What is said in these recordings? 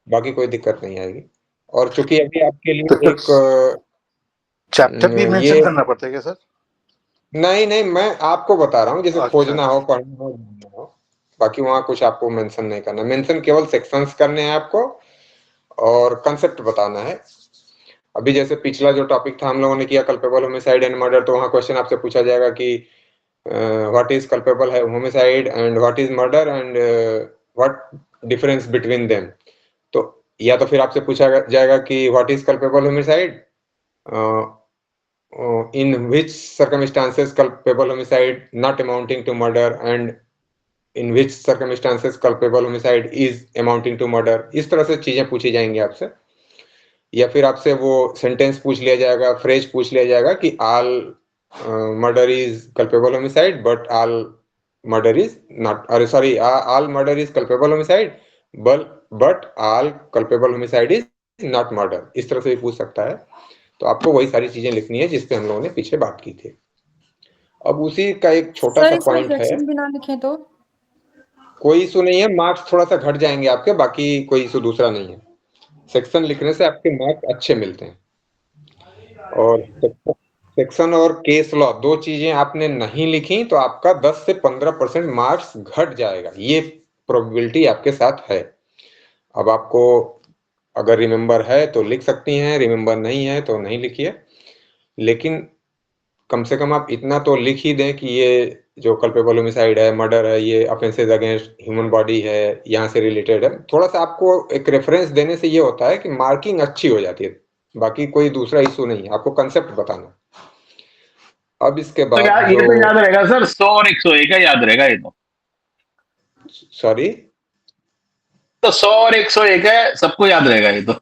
बाकी कोई दिक्कत नहीं आएगी। और चूंकि अभी आपके तो लिए एक चैप्टर भी मेंशन ये करना पड़ता है क्या सर? नहीं नहीं, मैं आपको बता रहा हूँ जैसे अच्छा खोजना हो, अच्छा। पढ़ना हो, जानना हो। बाकी वहां कुछ आपको मेंशन नहीं करना, मेंशन केवल सेक्शंस करने हैं आपको और कंसेप्ट बताना है। अभी जैसे पिछला जो टॉपिक था हम लोगों ने किया कल्पेबल होमिसाइड एंड मर्डर, तो वहां क्वेश्चन आपसे पूछा जाएगा कि what is culpable homicide and what is murder and what difference between them. तो या तो फिर आपसे पूछा जाएगा कि what is culpable homicide, in which circumstances culpable homicide not amounting to murder and in which circumstances culpable homicide is amounting to murder। इस तरह से चीजें पूछी जाएंगी आपसे। या फिर आपसे वो सेंटेंस पूछ लिया जाएगा, फ्रेज पूछ लिया जाएगा कि all murder is culpable homicide but all murder is not, अरे sorry, all murder is culpable homicide but all culpable homicide is not murder. इस तरह से भी पूछ सकता है। तो आपको वही सारी चीजें लिखनी है जिस पे हम लोगों ने पीछे बात की थी। अब उसी का एक छोटा सर सा इसमें पॉइंट है। फ्रैक्शन भी ना लिखें तो? कोई इशू नहीं है, मार्क्स थोड़ा सा घट जाएंगे आपके, बाकी कोई इशू दूसरा नहीं है। सेक्शन लिखने से आपके मार्क्स अच्छे मिलते हैं। और सेक्शन और केस लॉ दो चीजें आपने नहीं लिखी तो आपका 10 से 15% मार्क्स घट जाएगा, ये प्रोबेबिलिटी आपके साथ है। अब आपको अगर रिमेंबर है तो लिख सकती हैं, रिमेंबर नहीं है तो नहीं लिखिए। लेकिन कम से कम आप इतना तो लिख ही दें कि ये जो कल्पेबल होमिसाइड है, मर्डर है, ये ऑफेंसेस अगेंस्ट ह्यूमन बॉडी है, यहाँ से रिलेटेड है। थोड़ा सा आपको एक रेफरेंस देने से ये होता है कि मार्किंग अच्छी हो जाती है। बाकी कोई दूसरा इशू नहीं है, आपको कंसेप्ट बताना। अब इसके तो बाद यार ये जो, तो याद रहेगा सर, 100 और 101 का याद रहेगा ये तो। सॉरी, तो 100 और 101 है, सबको याद रहेगा ये तो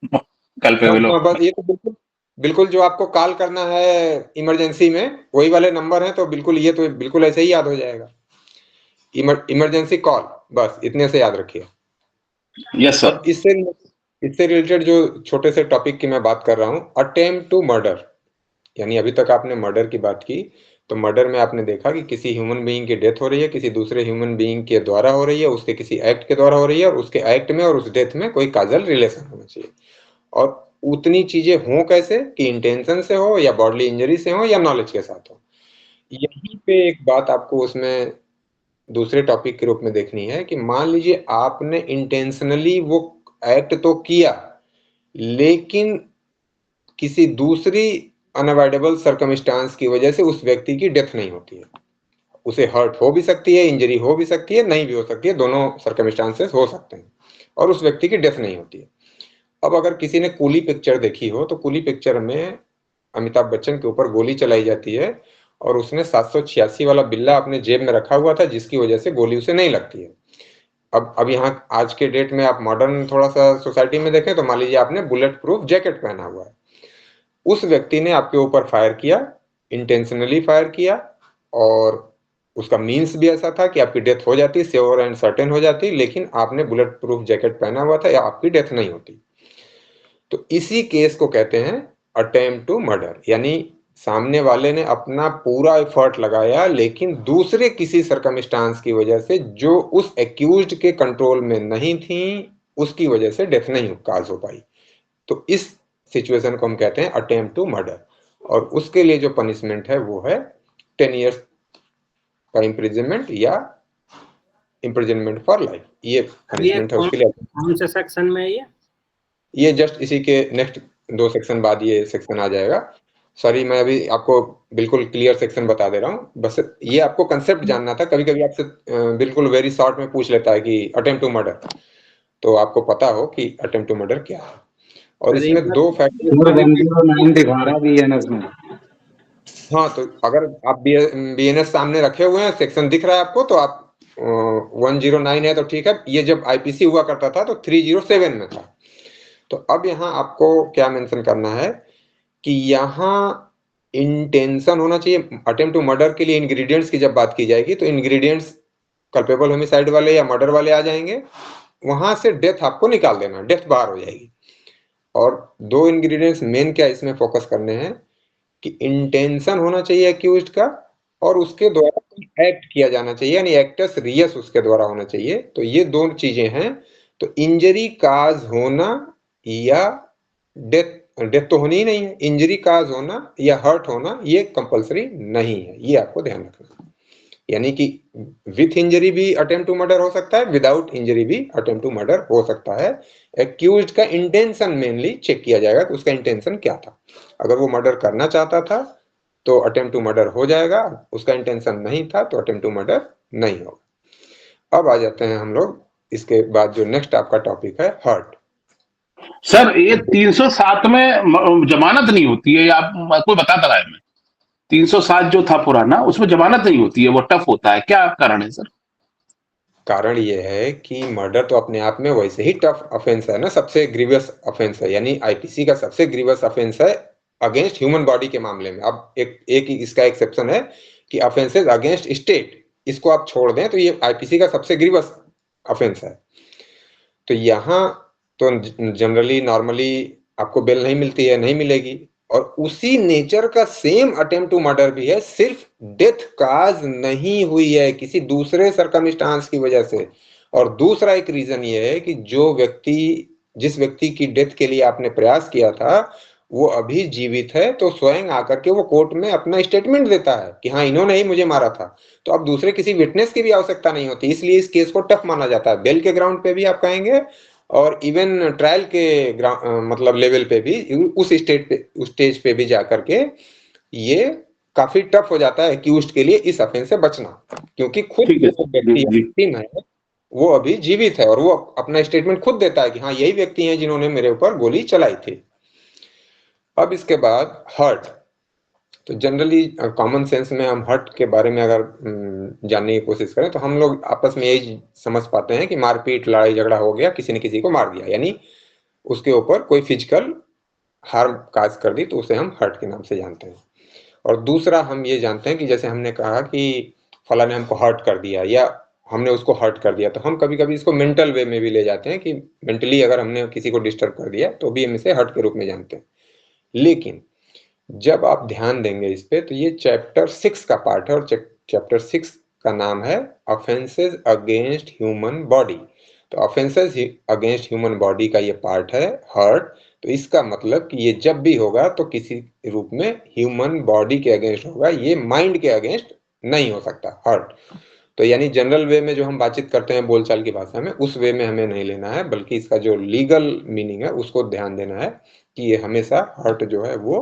कल पे हाँ बोलो। बस ये तो बिल्कुल बिल्कुल जो आपको कॉल करना है इमरजेंसी में वही वाले नंबर हैं, तो बिल्कुल ये तो बिल्कुल ऐसे ही याद हो जाएगा। इमरजेंसी कॉल, बस इतने से याद रखिए। Yes sir. अब इससे रिलेटेड जो छोटे से टॉपिक की मैं बात कर रहा हूं, अटेम्प्ट टू मर्डर। यानी अभी तक आपने मर्डर की बात की, तो मर्डर में आपने देखा कि किसी ह्यूमन बीइंग की डेथ हो रही है, किसी दूसरे ह्यूमन बीइंग के द्वारा हो रही है, उसके किसी एक्ट के द्वारा हो रही है, और उसके एक्ट में और उस डेथ में कोई काजल रिलेशन होना चाहिए। और उतनी चीजें हों कैसे कि इंटेंशन से हो या बॉडली इंजरी से हो या नॉलेज के साथ हो। यहीं पे एक बात आपको उसमें दूसरे टॉपिक के रूप में देखनी है कि मान लीजिए आपने इंटेंशनली वो एक्ट तो किया, लेकिन किसी दूसरी अनअवॉइडेबल सर्कमस्टांस की वजह से उस व्यक्ति की डेथ नहीं होती है। उसे हर्ट हो भी सकती है, इंजरी हो भी सकती है, नहीं भी हो सकती है, दोनों सर्कमस्टांसेस हो सकते हैं, और उस व्यक्ति की डेथ नहीं होती है। अब अगर किसी ने कूली पिक्चर देखी हो, तो कूली पिक्चर में अमिताभ बच्चन के ऊपर गोली चलाई जाती है और उसने 786 वाला बिल्ला अपने जेब में रखा हुआ था, जिसकी वजह से गोली उसे नहीं लगती है। अब यहाँ आज के डेट में आप मॉडर्न थोड़ा सा सोसाइटी में देखें तो मान लीजिए आपने बुलेट प्रूफ जैकेट पहना हुआ है, उस व्यक्ति ने आपके ऊपर फायर किया, इंटेंशनली फायर किया, और उसका मीन्स भी ऐसा था कि आपकी डेथ हो जाती, श्योर एंड सर्टेन हो जाती, लेकिन आपने बुलेट प्रूफ जैकेट पहना हुआ था या आपकी डेथ नहीं होती। तो इसी केस को कहते हैं अटेम्प्ट टू मर्डर। यानी सामने वाले ने अपना पूरा एफर्ट लगाया, लेकिन दूसरे किसी सर्कमस्टांस की वजह से जो उस एक्यूज्ड के कंट्रोल में नहीं थी, उसकी वजह से डेथ नहीं काज हो पाई। तो इस सिचुएशन को हम कहते हैं अटेम्प्ट टू मर्डर, और उसके लिए जो पनिशमेंट है वो है 10 इयर्स का इम्प्रिजनमेंट या इम्प्रिजनमेंट फॉर लाइफ। ये पनिशमेंट है उसके लिए। कौन से सेक्शन में है ये जस्ट इसी के नेक्स्ट 2 सेक्शन बाद ये सेक्शन आ जाएगा। सॉरी, मैं अभी आपको बिल्कुल क्लियर सेक्शन बता दे रहा हूँ, बस ये आपको कंसेप्ट जानना था। कभी कभी आपसे बिल्कुल वेरी शॉर्ट में पूछ लेता है कि अटेम्प्ट टू मर्डर, तो आपको पता हो कि अटेम्प्ट टू मर्डर क्या है। और इसमें 2 फैक्टर दिखा रहा बीएनएस में। हाँ, तो अगर आप बीएनएस सामने रखे हुए हैं, सेक्शन दिख रहा है आपको, तो आप 109 है तो ठीक है। ये जब आईपीसी हुआ करता था तो 307 में था। तो अब यहाँ आपको क्या मेंशन करना है कि यहाँ इंटेंशन होना चाहिए। अटेम्प्ट टू मर्डर के लिए इंग्रेडिएंट्स की जब बात की जाएगी तो इंग्रेडिएंट्स कल्पेबल होमिसाइड वाले या मर्डर वाले आ जाएंगे, वहां से डेथ आपको निकाल देना, डेथ बाहर हो जाएगी। और 2 इंग्रेडिएंट्स मेन क्या इसमें फोकस करने हैं कि इंटेंशन होना चाहिए एक्यूज्ड का, और उसके द्वारा एक्ट किया जाना चाहिए, यानी एक्टस रियस उसके द्वारा होना चाहिए। तो ये 2 चीजें हैं। तो तो इंजरी काज होना या डेथ तो होनी ही नहीं है, इंजरी काज होना या हर्ट होना ये कंपलसरी नहीं है, ये आपको ध्यान रखना। यानी कि विथ इंजरी भी अटेम्प्ट टू मर्डर हो सकता है, विदाउट इंजरी भी अटेम्प्ट टू मर्डर हो सकता है। एक्यूज्ड का इंटेंशन मेनली चेक किया जाएगा कि उसका इंटेंशन क्या था। अगर वो मर्डर करना चाहता था तो अटेम्प्ट टू मर्डर हो जाएगा, उसका इंटेंशन नहीं था तो अटेम्प्ट टू मर्डर नहीं होगा। अब आ जाते हैं हम लोग इसके बाद जो नेक्स्ट आपका टॉपिक है हर्ट। सर ये 307 में जमानत नहीं होती है, या कोई बताता रहा है मैं, 307 जो था पुराना उसमें जमानत नहीं होती है, वो टफ होता है, क्या कारण है सर? कारण ये है कि मर्डर तो अपने आप में वैसे ही टफ ऑफेंस है ना, सबसे ग्रीवियस ऑफेंस है, यानी आईपीसी का सबसे ग्रीवियस ऑफेंस है अगेंस्ट ह्यूमन बॉडी के मामले में। अब एक इसका एक्सेप्शन है कि ऑफेंसेस अगेंस्ट स्टेट, इसको आप छोड़ दें तो ये आईपीसी का सबसे ग्रीवियस ऑफेंस है। तो यहाँ तो जनरली नॉर्मली आपको बेल नहीं मिलती है, नहीं मिलेगी, और उसी नेचर का सेम अटेम्प्ट टू मर्डर भी है, सिर्फ डेथ काज नहीं हुई है किसी दूसरे सरकमस्टांस की वजह से। और दूसरा एक रीजन ये है कि जिस व्यक्ति की डेथ के लिए आपने प्रयास किया था वो अभी जीवित है, तो स्वयं आकर के वो कोर्ट में अपना स्टेटमेंट देता है कि हाँ इन्होंने ही मुझे मारा था। तो अब दूसरे किसी विटनेस की भी आवश्यकता नहीं होती, इसलिए इस केस को टफ माना जाता है। बेल के ग्राउंड पे भी आप कहेंगे और इवन ट्रायल के मतलब लेवल पे भी, उस स्टेज पे भी जाकर के ये काफी टफ हो जाता है एक्यूज्ड के लिए इस ऑफेंस से बचना, क्योंकि खुद ठीक है वो सर, जी व्यक्ति जी। victim है, वो अभी जीवित है और वो अपना स्टेटमेंट खुद देता है कि हाँ यही व्यक्ति हैं जिन्होंने मेरे ऊपर गोली चलाई थी। अब इसके बाद हर्ट। तो जनरली कॉमन सेंस में हम हर्ट के बारे में अगर जानने की कोशिश करें तो हम लोग आपस में यही समझ पाते हैं कि मारपीट लड़ाई झगड़ा हो गया, किसी ने किसी को मार दिया, यानी उसके ऊपर कोई फिजिकल हार्म काज कर दी तो उसे हम हर्ट के नाम से जानते हैं। और दूसरा हम ये जानते हैं कि जैसे हमने कहा कि फला ने हमको हर्ट कर दिया या हमने उसको हर्ट कर दिया, तो हम कभी कभी इसको मेंटल वे में भी ले जाते हैं कि मेंटली अगर हमने किसी को डिस्टर्ब कर दिया तो भी हम इसे हर्ट के रूप में जानते हैं। लेकिन जब आप ध्यान देंगे इस पे तो ये चैप्टर 6 का पार्ट है, और चैप्टर 6 का नाम है ऑफेंसेस अगेंस्ट ह्यूमन बॉडी। तो ऑफेंसेस अगेंस्ट ह्यूमन बॉडी का ये पार्ट है हर्ट। तो इसका मतलब कि ये जब भी होगा तो किसी रूप में ह्यूमन बॉडी के अगेंस्ट होगा, ये माइंड के अगेंस्ट नहीं हो सकता हर्ट। तो यानी जनरल वे में जो हम बातचीत करते हैं बोलचाल की भाषा में, उस वे में हमें नहीं लेना है, बल्कि इसका जो लीगल मीनिंग है उसको ध्यान देना है कि ये हमेशा हर्ट जो है वो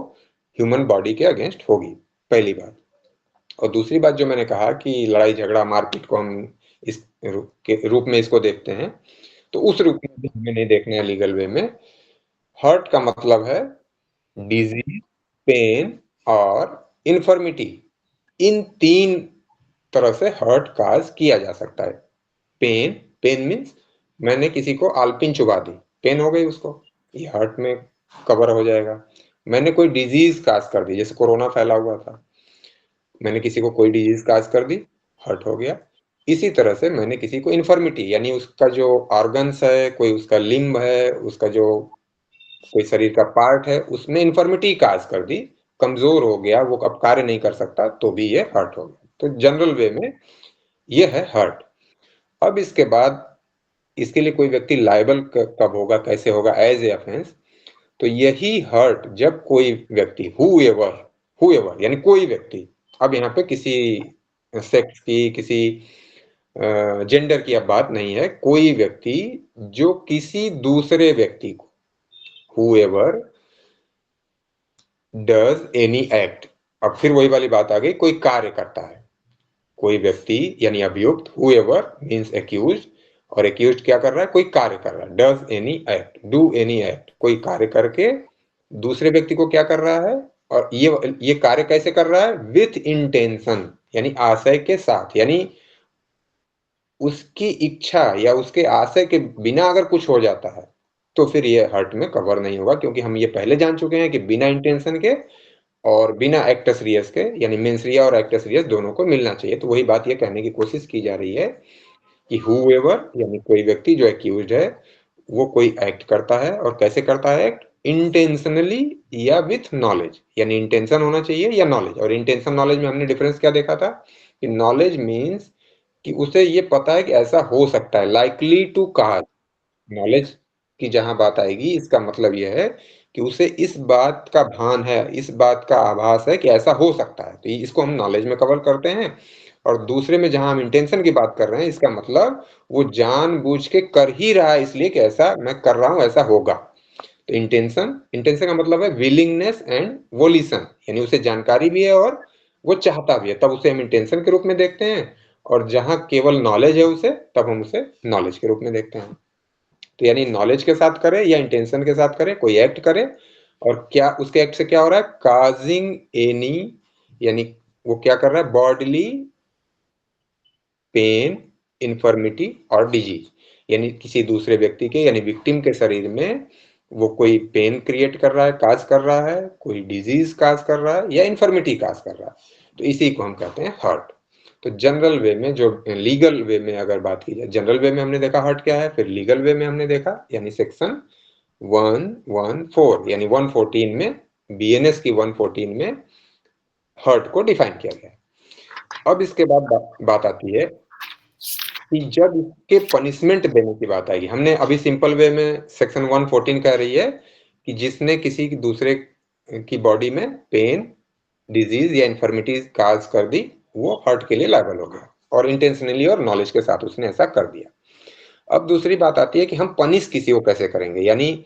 ह्यूमन बॉडी के अगेंस्ट होगी, पहली बात। और दूसरी बात जो मैंने कहा कि लड़ाई झगड़ा मारपीट को हम इस रूप में इसको देखते हैं, तो उस रूप में भी हमें नहीं देखना है लीगल वे में। हर्ट का मतलब है डिजीज, पेन और इन्फर्मिटी। इन तीन तरह से हर्ट काज किया जा सकता है। पेन मीन्स मैंने किसी को आलपिन चुबा दी, पेन हो गई उसको, ये हर्ट में कवर हो जाएगा। मैंने कोई डिजीज काज कर दी, जैसे कोरोना फैला हुआ था, मैंने किसी को कोई डिजीज काज कर दी, हर्ट हो गया। इसी तरह से मैंने किसी को इन्फर्मिटी, यानी उसका जो ऑर्गन्स है, कोई उसका लिम्ब है, उसका जो कोई शरीर का पार्ट है, उसमें इन्फर्मिटी काज कर दी, कमजोर हो गया, वो अब कार्य नहीं कर सकता, तो भी ये हर्ट हो गया। तो जनरल वे में ये है हर्ट। अब इसके बाद इसके लिए कोई व्यक्ति लायबल कब होगा, कैसे होगा एज ए ऑफेंस, तो यही हर्ट जब कोई व्यक्ति हुएवर यानी कोई व्यक्ति, अब यहाँ पे किसी सेक्स की, किसी जेंडर की अब बात नहीं है, कोई व्यक्ति जो किसी दूसरे व्यक्ति को हुएवर डज एनी एक्ट, अब फिर वही वाली बात आ गई, कोई कार्य करता है, कोई व्यक्ति यानी अभियुक्त, हुएवर मीन्स एक्यूज्ड, और एक्यूज्ड क्या कर रहा है, कोई कार्य कर रहा है, does any act, do any act, कोई कार्य करके दूसरे व्यक्ति को क्या कर रहा है, और ये कार्य कैसे कर रहा है, विथ इंटेंशन यानी आशय के साथ, यानी उसकी इच्छा या उसके आशय के बिना अगर कुछ हो जाता है तो फिर ये हर्ट में कवर नहीं होगा, क्योंकि हम ये पहले जान चुके हैं कि बिना इंटेंशन के और बिना एक्टस रियस के, यानी मेंस रिया और एक्टस रियस दोनों को मिलना चाहिए। तो वही बात ये कहने की कोशिश की जा रही है कि हुएवर यानी कोई व्यक्ति जो एक्यूज्ड है वो कोई एक्ट करता है, और कैसे करता है एक्ट, इंटेंशनली या विथ नॉलेज, यानी इंटेंशन होना चाहिए या नॉलेज। और इंटेंशन नॉलेज में हमने डिफरेंस क्या देखा था कि नॉलेज मीन्स कि उसे ये पता है कि ऐसा हो सकता है, लाइकली टू काज, नॉलेज की जहां बात आएगी, इसका मतलब यह है कि उसे इस बात का भान है, इस बात का आभास है कि ऐसा हो सकता है, तो इसको हम नॉलेज में कवर करते हैं। और दूसरे में जहां हम इंटेंशन की बात कर रहे हैं, इसका मतलब वो जानबूझ के कर ही रहा है इसलिए कि ऐसा मैं कर रहा हूं, ऐसा होगा। तो इंटेंशन, इंटेंशन का मतलब है विलिंगनेस एंड वोलिशन, यानी उसे जानकारी भी है और वो चाहता भी है, तब उसे हम इंटेंशन के रूप में देखते हैं। और जहां केवल नॉलेज है उसे, तब हम उसे नॉलेज के रूप में देखते हैं। तो यानी नॉलेज के साथ करे या इंटेंशन के साथ करे, कोई एक्ट करे, और क्या उसके एक्ट से क्या हो रहा है, काजिंग एनी, यानी वो क्या कर रहा है, बॉडीली पेन, इन्फर्मिटी और डिजीज, यानी किसी दूसरे व्यक्ति के यानी विक्टिम के शरीर में वो कोई पेन क्रिएट कर रहा है, काज कर रहा है, कोई डिजीज काज कर रहा है या इन्फर्मिटी काज कर रहा है, तो इसी को हम कहते हैं हर्ट। तो जनरल वे में, जो लीगल वे में अगर बात की जाए, जनरल वे में हमने देखा हर्ट क्या है, फिर लीगल वे में हमने देखा यानी सेक्शन 114 यानी 114 में, बीएनएस की 114 में हर्ट को डिफाइन किया गया। अब इसके बाद बात आती है कि जब इसके पनिशमेंट देने की बात आएगी, हमने अभी सिंपल वे में सेक्शन 114 कह रही है कि जिसने किसी दूसरे की बॉडी में पेन, डिजीज या इन्फर्मिटीज काज कर दी, वो हर्ट के लिए लायबल हो गया, और इंटेंशनली और नॉलेज के साथ उसने ऐसा कर दिया। अब दूसरी बात आती है कि हम पनिश किसी को कैसे करेंगे, यानी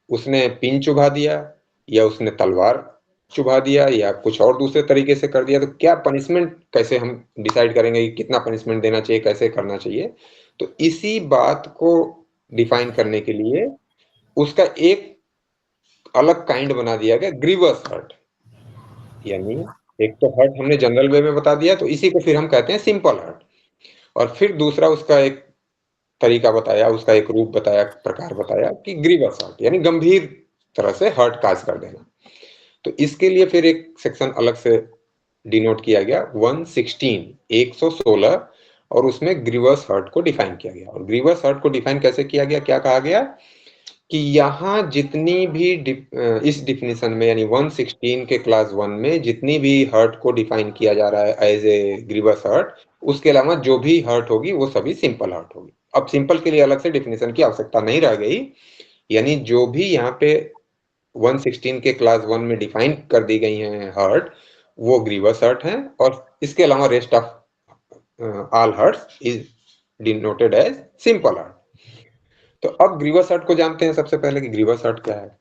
उसने पिन चुभा दिया या उसने तलवार चुभा दिया या कुछ और दूसरे तरीके से कर दिया, तो क्या पनिशमेंट कैसे हम डिसाइड करेंगे कि कितना पनिशमेंट देना चाहिए, कैसे करना चाहिए। तो इसी बात को डिफाइन करने के लिए उसका एक अलग काइंड बना दिया गया, ग्रीवस हर्ट। यानी एक तो हर्ट हमने जनरल वे में बता दिया, तो इसी को फिर हम कहते हैं सिंपल हर्ट, और फिर दूसरा उसका एक तरीका बताया, उसका एक रूप बताया, प्रकार बताया कि ग्रीवस हर्ट, यानी गंभीर तरह से हर्ट काज कर देना। तो इसके लिए फिर एक सेक्शन अलग से डिनोट किया गया, 116 और उसमें ग्रीवस हर्ट को डिफाइन किया गया। और ग्रीवस हर्ट को डिफाइन कैसे किया गया, क्या कहा गया कि यहाँ जितनी भी इस डिफिनेशन में यानी 116 के क्लास 1 में जितनी भी हर्ट को डिफाइन किया जा रहा है एज ए ग्रीवस हर्ट, उसके अलावा जो भी हर्ट होगी वो सभी सिंपल हर्ट होगी। अब सिंपल के लिए अलग से डिफिनेशन की आवश्यकता नहीं रह गई, यानी जो भी यहाँ पे 116 के क्लास 1 में डिफाइन कर दी गई हैं हर्ट, वो ग्रीवस हर्ट हैं, और इसके अलावा rest of all hurts is denoted as simple hurt. तो अब ग्रीवस हर्ट को जानते हैं सबसे पहले कि ग्रीवस हर्ट क्या है।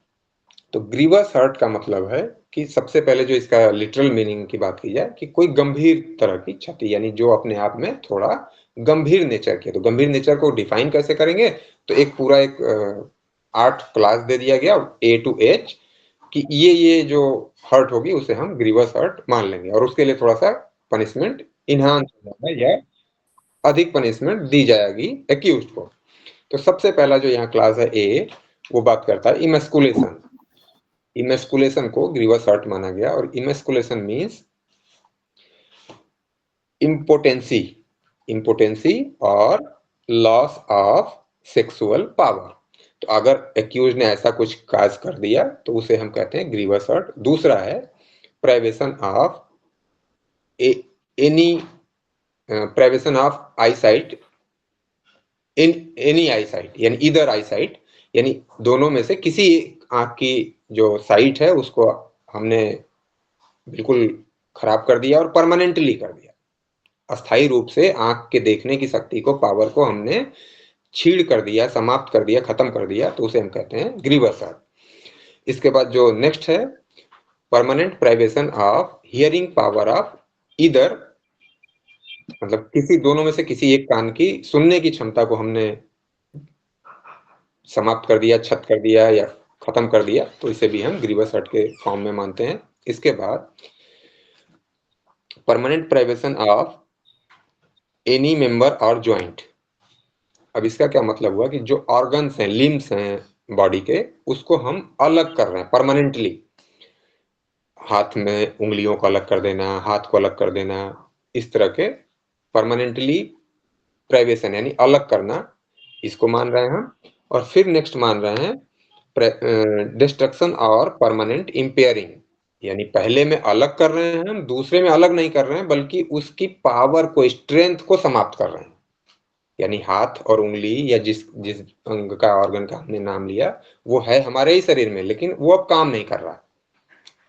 तो ग्रीवस हर्ट का मतलब है कि सबसे पहले जो इसका लिटरल मीनिंग की बात की जाए कि कोई गंभीर तरह की क्षति, यानी जो अपने आप में थोड़ा गंभीर नेचर की है। तो गंभीर नेचर को डिफाइन कैसे करेंगे, तो एक पूरा एक 8 क्लास दे दिया गया A to H कि ये जो हर्ट होगी उसे हम ग्रीवस हर्ट मान लेंगे, और उसके लिए थोड़ा सा पनिशमेंट इनहांस हो जाएगा या अधिक पनिशमेंट दी जाएगी एक्यूज्ड को। तो सबसे पहला जो यहाँ क्लास है A, वो बात करता है इमेस्कुलेशन। इमेस्कुलेशन को ग्रीवस हर्ट माना गया, और इमेस्कुलेशन मीन्स इम्पोटेंसी, इम्पोटेंसी और लॉस ऑफ सेक्सुअल पावर। तो अगर एक्यूज ने ऐसा कुछ काज कर दिया तो उसे हम कहते हैं ग्रीवस हर्ट। दूसरा है privation of any, privation of eyesight in any eyesight, यानी इधर आईसाइट, यानी दोनों में से किसी आंख की जो साइट है उसको हमने बिल्कुल खराब कर दिया और परमानेंटली कर दिया, अस्थायी रूप से आंख के देखने की शक्ति को, पावर को हमने छीड़ कर दिया, समाप्त कर दिया, खत्म कर दिया, तो उसे हम कहते हैं ग्रीवस हर्ट। इसके बाद जो नेक्स्ट है permanent privation of hearing power of either, मतलब किसी दोनों में से किसी एक कान की सुनने की क्षमता को हमने समाप्त कर दिया, छत कर दिया या खत्म कर दिया, तो इसे भी हम ग्रीवस हर्ट के फॉर्म में मानते हैं। इसके बाद permanent privation of any member और ज्वाइंट। अब इसका क्या मतलब हुआ कि जो ऑर्गन्स हैं, लिम्स हैं बॉडी के, उसको हम अलग कर रहे हैं परमानेंटली। हाथ में उंगलियों को अलग कर देना, हाथ को अलग कर देना, इस तरह के परमानेंटली प्राइवेशन यानी अलग करना, इसको मान रहे हैं हम। और फिर नेक्स्ट मान रहे हैं डिस्ट्रक्शन और परमानेंट इंपेयरिंग, यानी पहले में अलग कर रहे हैं हम, दूसरे में अलग नहीं कर रहे हैं, बल्कि उसकी पावर को, स्ट्रेंथ को समाप्त कर रहे हैं। यानी हाथ और उंगली या जिस जिस अंग का ऑर्गन का हमने नाम लिया वो है हमारे ही शरीर में, लेकिन वो अब काम नहीं कर रहा।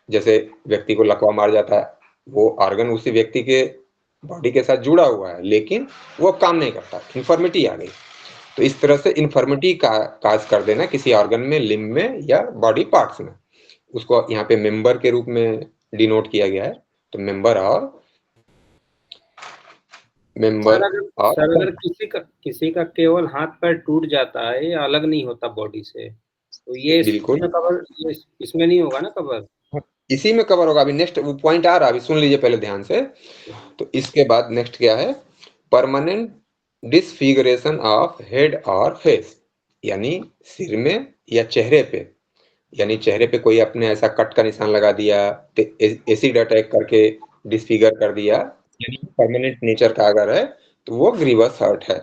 जैसे व्यक्ति को लकवा मार जाता है, वो ऑर्गन उसी व्यक्ति के बॉडी के साथ जुड़ा हुआ है, लेकिन वो अब काम नहीं करता, इन्फर्मिटी आ गई। तो इस तरह से इन्फर्मिटी का काज कर देना किसी ऑर्गन में, लिम्ब में या बॉडी पार्ट्स में, उसको यहाँ पे मेंबर के रूप में डिनोट किया गया है। तो मेंबर और सर अगर किसी का केवल हाथ पैर टूट जाता है, ये अलग नहीं होता बॉडी से, तो ये बिल्कुल इसमें नहीं होगा ना कवर? इसी में कवर होगा। अभी नेक्स्ट वो पॉइंट आ रहा है, अभी सुन लीजिए पहले ध्यान से। तो इसके बाद नेक्स्ट क्या है, परमानेंट डिसफिगरेशन ऑफ हेड और फेस, यानी सिर में या चेहरे पे, यानी चेहरे पे कोई अपने ऐसा कट का निशान लगा दिया, एसिड अटैक करके डिसफिगर कर दिया, यानी परमानेंट नेचर का अगर है तो वो ग्रीवस हर्ट है।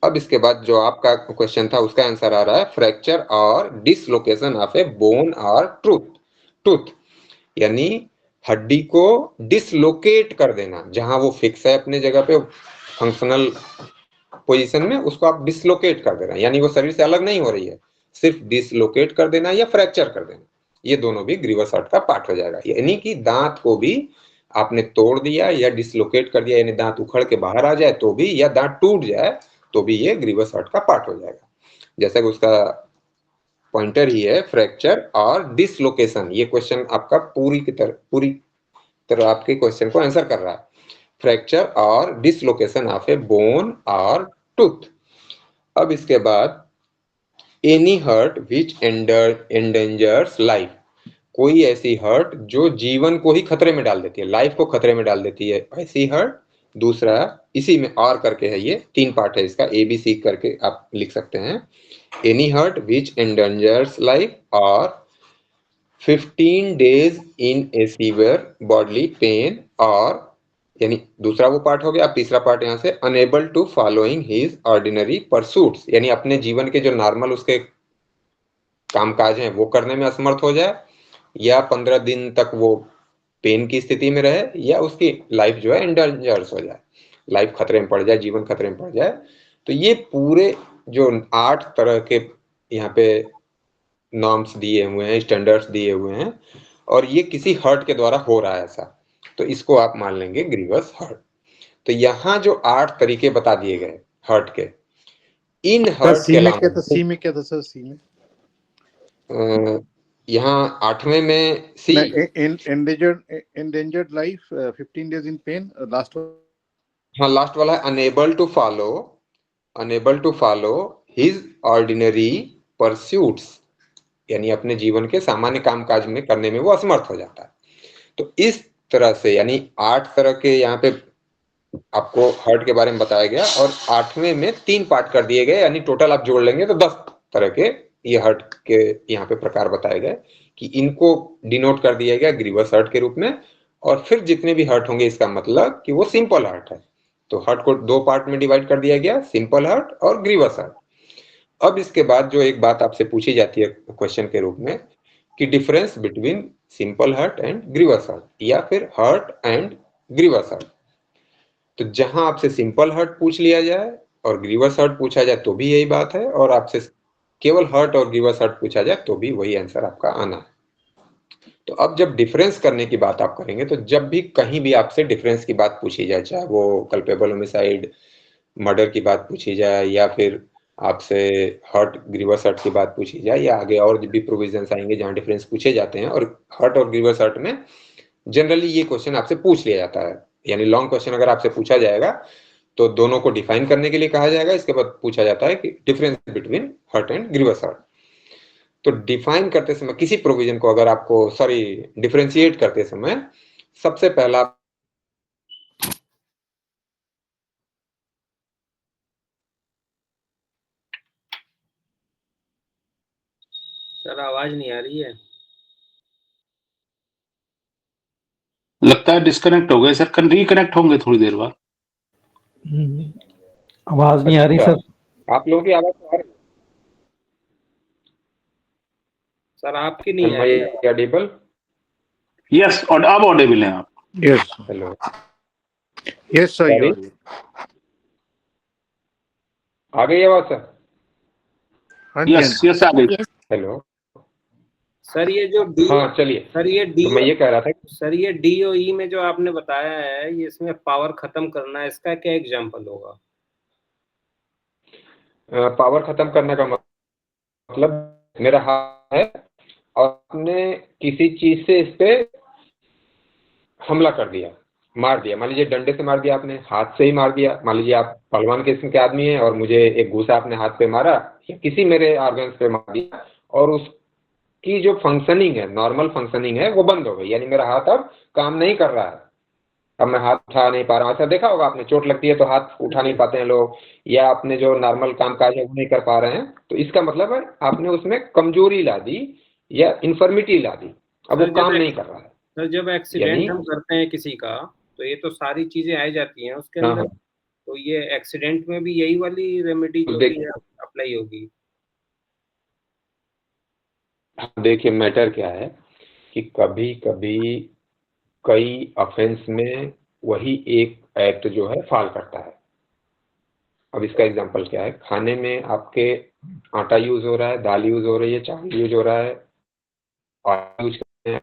अब इसके बाद जो आपका क्वेश्चन था उसका आंसर आ रहा है, फ्रैक्चर और डिसलोकेशन ऑफ ए बोन और टूथ, यानी हड्डी को डिसलोकेट कर देना, जहां वो फिक्स है अपने जगह पे फंक्शनल पोजीशन में, उसको आप डिसलोकेट कर दे रहे हैं, यानी वो शरीर से अलग नहीं हो रही है, सिर्फ डिसलोकेट कर देना या फ्रैक्चर कर देना, ये दोनों भी ग्रीवस हर्ट का पार्ट हो जाएगा। यानी कि दांत को भी आपने तोड़ दिया या डिसलोकेट कर दिया, यानी दांत उखड़ के बाहर आ जाए तो भी, या दांत टूट जाए तो भी ये ग्रीवस हर्ट का पार्ट हो जाएगा। जैसा कि उसका पॉइंटर ही है फ्रैक्चर और डिसलोकेशन, ये क्वेश्चन आपका पूरी तरह आपके क्वेश्चन को आंसर कर रहा है, फ्रैक्चर और डिसलोकेशन ऑफ ए बोन और टूथ। अब इसके बाद एनी हर्ट विच एंडेंजर्स लाइफ, कोई ऐसी हर्ट जो जीवन को ही खतरे में डाल देती है, लाइफ को खतरे में डाल देती है, ऐसी हर्ट। दूसरा इसी में और करके है, ये 3 पार्ट है इसका, ABC करके आप लिख सकते हैं, एनी हर्ट विच एंडेंजर्स लाइफ, और 15 days in a severe bodily pain, और यानी दूसरा वो पार्ट हो गया। अब तीसरा पार्ट यहाँ से, unable to following his ordinary pursuits, यानी अपने जीवन के जो नॉर्मल उसके कामकाज हैं वो करने में असमर्थ हो जाए, या 15 दिन तक वो पेन की स्थिति में रहे, या उसकी लाइफ जो है एंडेंजर्स हो जाए, लाइफ खतरे में पड़ जाए, जीवन खतरे में पड़ जाए। तो ये पूरे जो 8 तरह के यहाँ पे नॉर्म्स दिए हुए हैं, स्टैंडर्ड्स दिए हुए हैं, और ये किसी हर्ट के द्वारा हो रहा है ऐसा, तो इसको आप मान लेंगे ग्रीवस हर्ट। तो यहाँ जो 8 तरीके बता दिए गए हर्ट के, इन हर्ट के अलावा सी में क्या था सर? सी में यहाँ 8वें में C, endangered life, 15 days in pain, last हाँ लास्ट वाला है unable to follow his ordinary pursuits, यानी अपने जीवन के सामान्य कामकाज में करने में वो असमर्थ हो जाता है। तो इस तरह से यानी 8 तरह के यहाँ पे आपको हर्ट के बारे में बताया गया, और 8वें में 3 पार्ट कर दिए गए, यानी टोटल आप जोड़ लेंगे तो 10 तरह के ये हर्ट के यहाँ पे प्रकार बताए गए, कि इनको डिनोट कर दिया गया ग्रीवस हर्ट के रूप में। और फिर जितने भी हर्ट होंगे इसका मतलब कि वो सिंपल हर्ट है। तो हर्ट को 2 पार्ट में डिवाइड कर दिया गया, सिंपल हर्ट और ग्रीवस हर्ट। अब इसके बाद जो एक बात आपसे पूछी जाती है क्वेश्चन के रूप में, कि difference between simple hurt and grievous hurt, या फिर हर्ट एंड ग्रीवस हर्ट। तो जहां आपसे सिंपल हर्ट पूछ लिया जाए और ग्रीवस हर्ट पूछा जाए तो भी यही बात है, और आपसे केवल हर्ट और ग्रीवस हर्ट पूछा जाए तो भी वही आंसर आपका आना है। तो अब जब डिफरेंस करने की बात आप करेंगे, तो जब भी कहीं भी आपसे डिफरेंस की बात पूछी जाए, चाहे वो कल्पेबल होमिसाइड मर्डर की बात पूछी जाए, या फिर आपसे हर्ट ग्रीवस हर्ट की बात पूछी जाए, या आगे और भी प्रोविजंस आएंगे जहां डिफरेंस पूछे जाते हैं, और हर्ट और ग्रीवस हर्ट में जनरली ये क्वेश्चन आपसे पूछ लिया जाता है। यानी लॉन्ग क्वेश्चन अगर आपसे पूछा जाएगा तो दोनों को डिफाइन करने के लिए कहा जाएगा, इसके बाद पूछा जाता है कि difference between hurt and grievous hurt. तो डिफाइन करते समय किसी प्रोविजन को अगर आपको डिफरेंशिएट करते समय, सबसे पहला सर आवाज नहीं आ रही है। लगता है डिस्कनेक्ट हो गए सर, रिकनेक्ट होंगे थोड़ी देर बाद। आवाज नहीं आ रही सर। आप लोगों की आवाज आ रही है सर आपकी नहीं आ रही है। ऑडिबल? यस, और अब ऑडिबल हैं आप? Yes hello, yes sir. आ गई आवाज सर? हाँ जी, हाँ यस जी। यस आ गई। हेलो। सर ये जो डी हाँ चलिए, सर ये डी तो मैं ये कह रहा था कि सर ये डी और ई में जो आपने बताया है, ये इसमें पावर खत्म करना है, इसका क्या एग्जाम्पल होगा? पावर खत्म करने का मतलब मेरा हाथ है और आपने किसी चीज से इस पे हमला कर दिया, मार दिया। मान लीजिए डंडे से मार दिया आपने, हाथ से ही मार दिया। मान लीजिए आप पहलवान किस्म के आदमी हैं और मुझे एक घूसा आपने हाथ पे मारा या किसी मेरे ऑर्गन्स पे मार दिया और उसकी जो फंक्शनिंग है, नॉर्मल फंक्शनिंग है, वो बंद हो गई। यानी मेरा हाथ अब काम नहीं कर रहा है, अब मैं हाथ उठा नहीं पा रहा हूँ। ऐसा देखा होगा आपने, चोट लगती है तो हाथ उठा नहीं पाते हैं लोग, या अपने जो नॉर्मल काम काज है वो नहीं कर पा रहे हैं। तो इसका मतलब है आपने उसमें कमजोरी ला दी या इंफर्मिटी ला दी, अब वो सर काम नहीं कर रहा है। सर जब यानी एक्सीडेंट हम करते हैं किसी का, तो ये तो सारी चीजें आ जाती हैं उसके हाँ अंदर। हाँ, तो ये एक्सीडेंट में भी यही वाली रेमेडी तो जो भी देखिए, है अप्लाई होगी? देखिए मैटर क्या है कि कभी कभी कई ऑफेंस में वही एक एक्ट जो है फॉल करता है। अब इसका एग्जांपल क्या है, खाने में आपके आटा यूज हो रहा है, दाल यूज हो रही है, चावल यूज हो रहा है, ऑयल यूज करते हैं,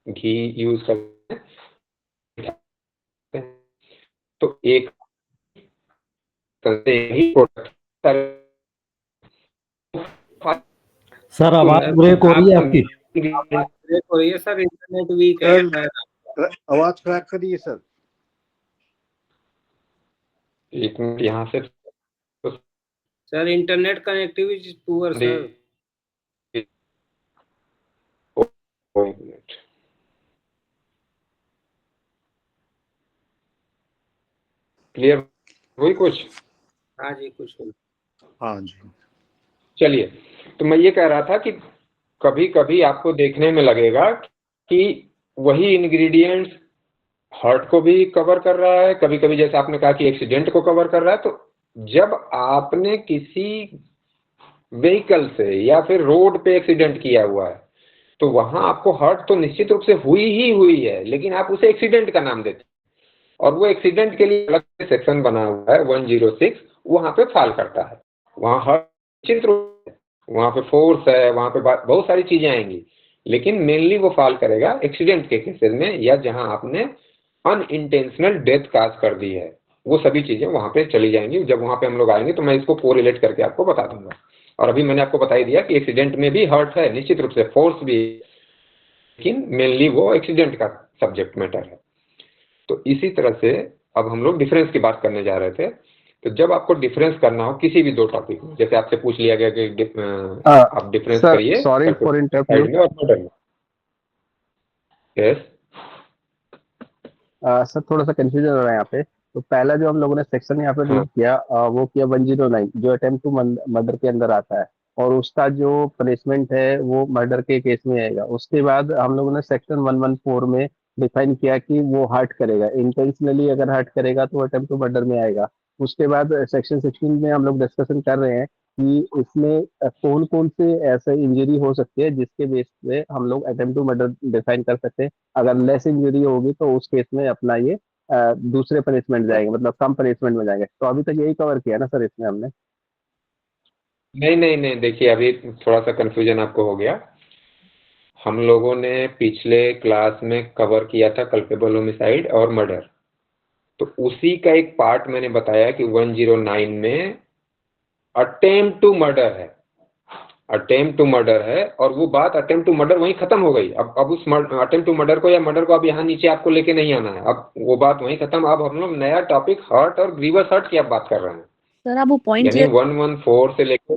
घी यूज करते हैं। तो एक तरह से ही प्रोडक्ट सर आवाज सर ब्रेक हो रही है आपकी। आवाज ब्रेक हो रही है सर, इंटरनेट वीक है सर, शायद। आवाज क्रैक करिए सर। एक मिनट यहाँ से sir internet connectivity poor sir. एक मिनट, क्लियर हुई कुछ? हाँ जी, कुछ नहीं। हाँ जी। चलिए, तो मैं ये कह रहा था कि कभी कभी आपको देखने में लगेगा कि वही इंग्रेडिएंट्स हर्ट को भी कवर कर रहा है, कभी कभी जैसे आपने कहा कि एक्सीडेंट को कवर कर रहा है। तो जब आपने किसी व्हीकल से या फिर रोड पे एक्सीडेंट किया हुआ है तो वहां आपको हर्ट तो निश्चित रूप से हुई ही हुई है, लेकिन आप उसे एक्सीडेंट का नाम देते हैं और वो एक्सीडेंट के लिए अलग से सेक्शन बना हुआ है 106, वहां पे फॉल करता है। वहां हर्ट निश्चित रूप से, वहां पे फोर्स है, वहां पे बहुत सारी चीजें आएंगी, लेकिन मेनली वो फॉल करेगा एक्सीडेंट के केसेस में, या जहां आपने अनइंटेंशनल डेथ काज कर दी है। वो सभी चीजें वहां पे चली जाएंगी। जब वहां पे हम लोग आएंगे तो मैं इसको कोरिलेट करके आपको बता दूंगा। और अभी मैंने आपको बता ही दिया कि एक्सीडेंट में भी हर्ट है, निश्चित रूप से फोर्स भी, लेकिन मेनली वो एक्सीडेंट का सब्जेक्ट मैटर है। तो इसी तरह से अब हम लोग डिफरेंस की बात करने जा रहे थे। तो जब आपको डिफरेंस करना हो किसी भी दो टॉपिक में, जैसे आपसे पूछ लिया गया कि आप डिफरेंस सर करिए sorry for interrupt you. Side में और मॉडल में। यस, सर थोड़ा सा कंफ्यूजन हो रहा है यहाँ पे। तो पहला जो हम लोगों ने सेक्शन यहाँ पे हाँ रीड किया, वो किया 109 जो अटेम्प्ट टू मर्डर के अंदर आता है, और उसका जो पनिशमेंट है वो मर्डर के केस में आएगा। उसके बाद हम लोगों ने सेक्शन 114 में डिफाइन किया कि वो हर्ट करेगा, इंटेंशनली अगर हर्ट करेगा तो अटेम्प्ट टू मर्डर में आएगा। उसके बाद सेक्शन 16 में हम लोग डिस्कशन कर रहे हैं कि इसमें कौन कौन से ऐसे इंजरी हो सकती है जिसके बेस पे हम लोग अटेम्प्ट टू मर्डर डिफाइन कर सकते हैं। अगर लेस इंजरी होगी तो उस केस में अपना ये दूसरे पनिशमेंट जाएंगे, मतलब कम पनिशमेंट में जाएंगे। तो अभी तक यही कवर किया ना सर इसमें हमने? नहीं नहीं नहीं, देखिए अभी थोड़ा सा कंफ्यूजन आपको हो गया। हम लोगों ने पिछले क्लास में कवर किया था कल्पेबल होमिसाइड और मर्डर, तो उसी का एक पार्ट मैंने बताया कि 109 में अटेम्प्ट टू मर्डर है, अटेम्प्ट टू मर्डर है, और वो बात अटेम्प्ट टू मर्डर वहीं खत्म हो गई। अब उस अटेम्प्ट टू मर्डर को या मर्डर को अब यहाँ नीचे आपको लेके नहीं आना है, अब वो बात वहीं खत्म। अब हम लोग नया टॉपिक हर्ट और ग्रीवस हर्ट की अब बात कर रहे हैं। सर आप वो पॉइंट यानी 114 से लेकर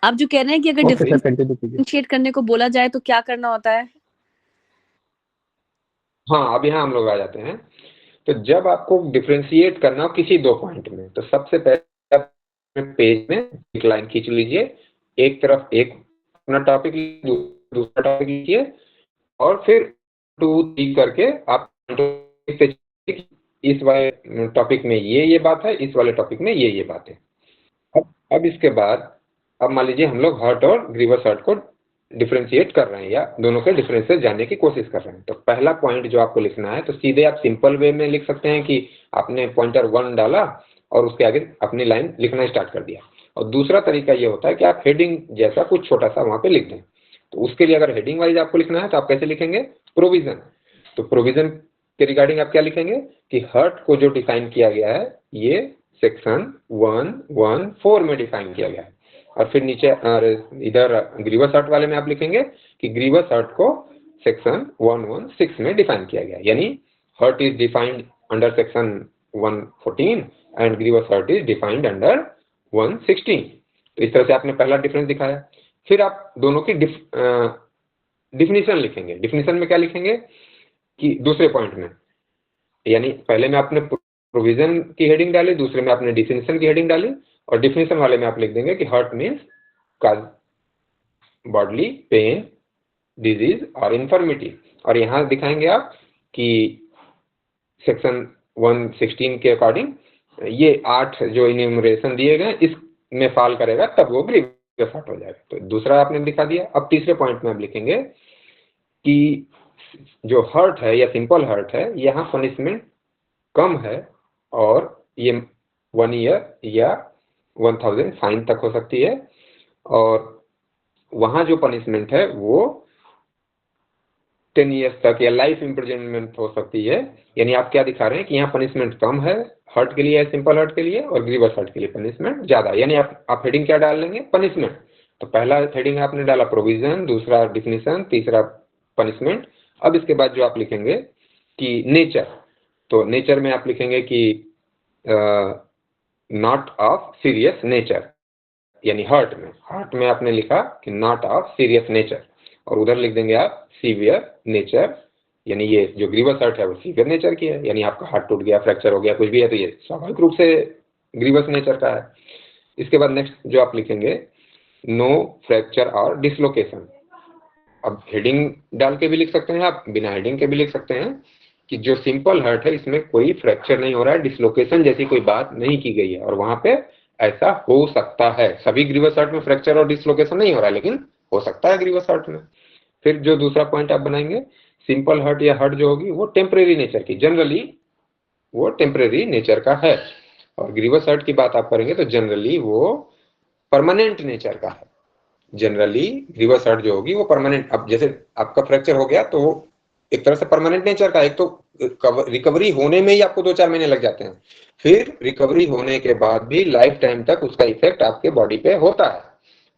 आप जो कह रहे हैं कि अगर ओके सर, कंटिन्यू कीजिए। डिफरेंशिएट करने को बोला जाए तो क्या करना होता है? हाँ, अब यहाँ हम लोग आ जाते हैं। तो जब आपको डिफरेंशिएट करना हो किसी दो पॉइंट में, तो सबसे पहले पेज में एक लाइन खींच लीजिए, एक तरफ एक अपना टॉपिक दूसरा टॉपिक लीजिए, और फिर 2 3 करके आप इस वाले टॉपिक में ये बात है, इस वाले टॉपिक में ये बात है। अब इसके बाद अब मान लीजिए हम लोग हर्ट और ग्रीवस हर्ट को डिफरेंशिएट कर रहे हैं या दोनों के डिफरेंसेस जानने की कोशिश कर रहे हैं। तो पहला पॉइंट जो आपको लिखना है, तो सीधे आप सिंपल वे में लिख सकते हैं कि आपने पॉइंटर 1 डाला और उसके आगे अपनी लाइन लिखना स्टार्ट कर दिया। और दूसरा तरीका ये होता है कि आप हेडिंग जैसा कुछ छोटा सा वहां पे लिख दें। तो उसके लिए अगर हेडिंग वाइज आपको लिखना है तो आप कैसे लिखेंगे, प्रोविजन। तो प्रोविजन के रिगार्डिंग आप क्या लिखेंगे कि हर्ट को जो डिफाइन किया गया है ये सेक्शन 114 में डिफाइन किया गया है। और फिर नीचे इधर ग्रीवस हर्ट वाले में आप लिखेंगे कि ग्रीवस हर्ट को सेक्शन 116 में डिफाइन किया गया है, यानी hurt is defined under section 114 and grievous hurt is defined under 116। तो इस तरह से आपने पहला डिफरेंस दिखाया। फिर आप दोनों की डिफिनीशन लिखेंगे। डिफिनीशन में क्या लिखेंगे कि दूसरे पॉइंट में, यानी पहले में आपने प्रोविजन की हेडिंग डाली, दूसरे में आपने डिफिनीशन की हेडिंग डाली, और डिफिनीशन वाले में आप लिख देंगे कि हर्ट मीन्स काज बॉडली पेन, डिजीज और इन्फर्मिटी। और यहाँ दिखाएंगे आप कि सेक्शन 116 के अकॉर्डिंग ये 8 जो इन्यूमरेशन दिए गए इसमें फॉल करेगा, तब वो ग्रीवियस हर्ट हो जाएगा। तो दूसरा आपने दिखा दिया। अब तीसरे पॉइंट में आप लिखेंगे कि जो हर्ट है या सिंपल हर्ट है, यहाँ पनिशमेंट कम है और ये 1 ईयर या 1000 फाइन तक हो सकती है, और वहां जो पनिशमेंट है वो 10 ईयर्स तक या लाइफ इम्प्रिजनमेंट हो सकती है। यानी आप क्या दिखा रहे हैं कि यहाँ पनिशमेंट कम है हर्ट के लिए, सिंपल हर्ट के लिए, और ग्रीवस हर्ट के लिए पनिशमेंट ज्यादा। यानी आप हेडिंग क्या डाल लेंगे, पनिशमेंट। तो पहला हेडिंग आपने डाला प्रोविजन, दूसरा डिफिनीशन, तीसरा पनिशमेंट। अब इसके बाद जो आप लिखेंगे कि नेचर, तो नेचर में आप लिखेंगे कि नॉट ऑफ सीरियस नेचर, यानी हर्ट में आपने लिखा कि नॉट ऑफ सीरियस नेचर, और उधर लिख देंगे आप सीवियर नेचर, यानी ये जो ग्रीवस हर्ट है वो सीवियर नेचर की है, यानी आपका हार्ट टूट गया, फ्रैक्चर हो गया, कुछ भी है तो ये स्वाभाविक रूप से ग्रीवस नेचर का है। इसके बाद नेक्स्ट जो आप लिखेंगे नो फ्रैक्चर और डिसलोकेशन। अब हेडिंग डाल के भी लिख सकते हैं आप, बिना हेडिंग के भी लिख सकते हैं कि जो सिंपल हर्ट है इसमें कोई फ्रैक्चर नहीं हो रहा है, डिसलोकेशन जैसी कोई बात नहीं की गई है, और वहां पे ऐसा हो सकता है। सभी ग्रीवस हर्ट में फ्रैक्चर और डिसलोकेशन नहीं हो रहा है, लेकिन हो सकता है ग्रीवस हर्ट में। फिर जो दूसरा पॉइंट आप बनाएंगे, सिंपल हर्ट या हर्ट जो होगी वो टेम्परेरी नेचर की, जनरली वो टेम्परेरी नेचर का है, और ग्रीवस हर्ट की बात आप करेंगे तो जनरली वो परमानेंट नेचर का है। जनरली ग्रीवस हर्ट जो होगी वो परमानेंट, अब जैसे आपका फ्रैक्चर हो गया तो वो एक तरह से परमानेंट नेचर का, एक तो रिकवरी होने में ही आपको 2-4 महीने लग जाते हैं, फिर रिकवरी होने के बाद भी लाइफ टाइम तक उसका इफेक्ट आपके बॉडी पे होता है।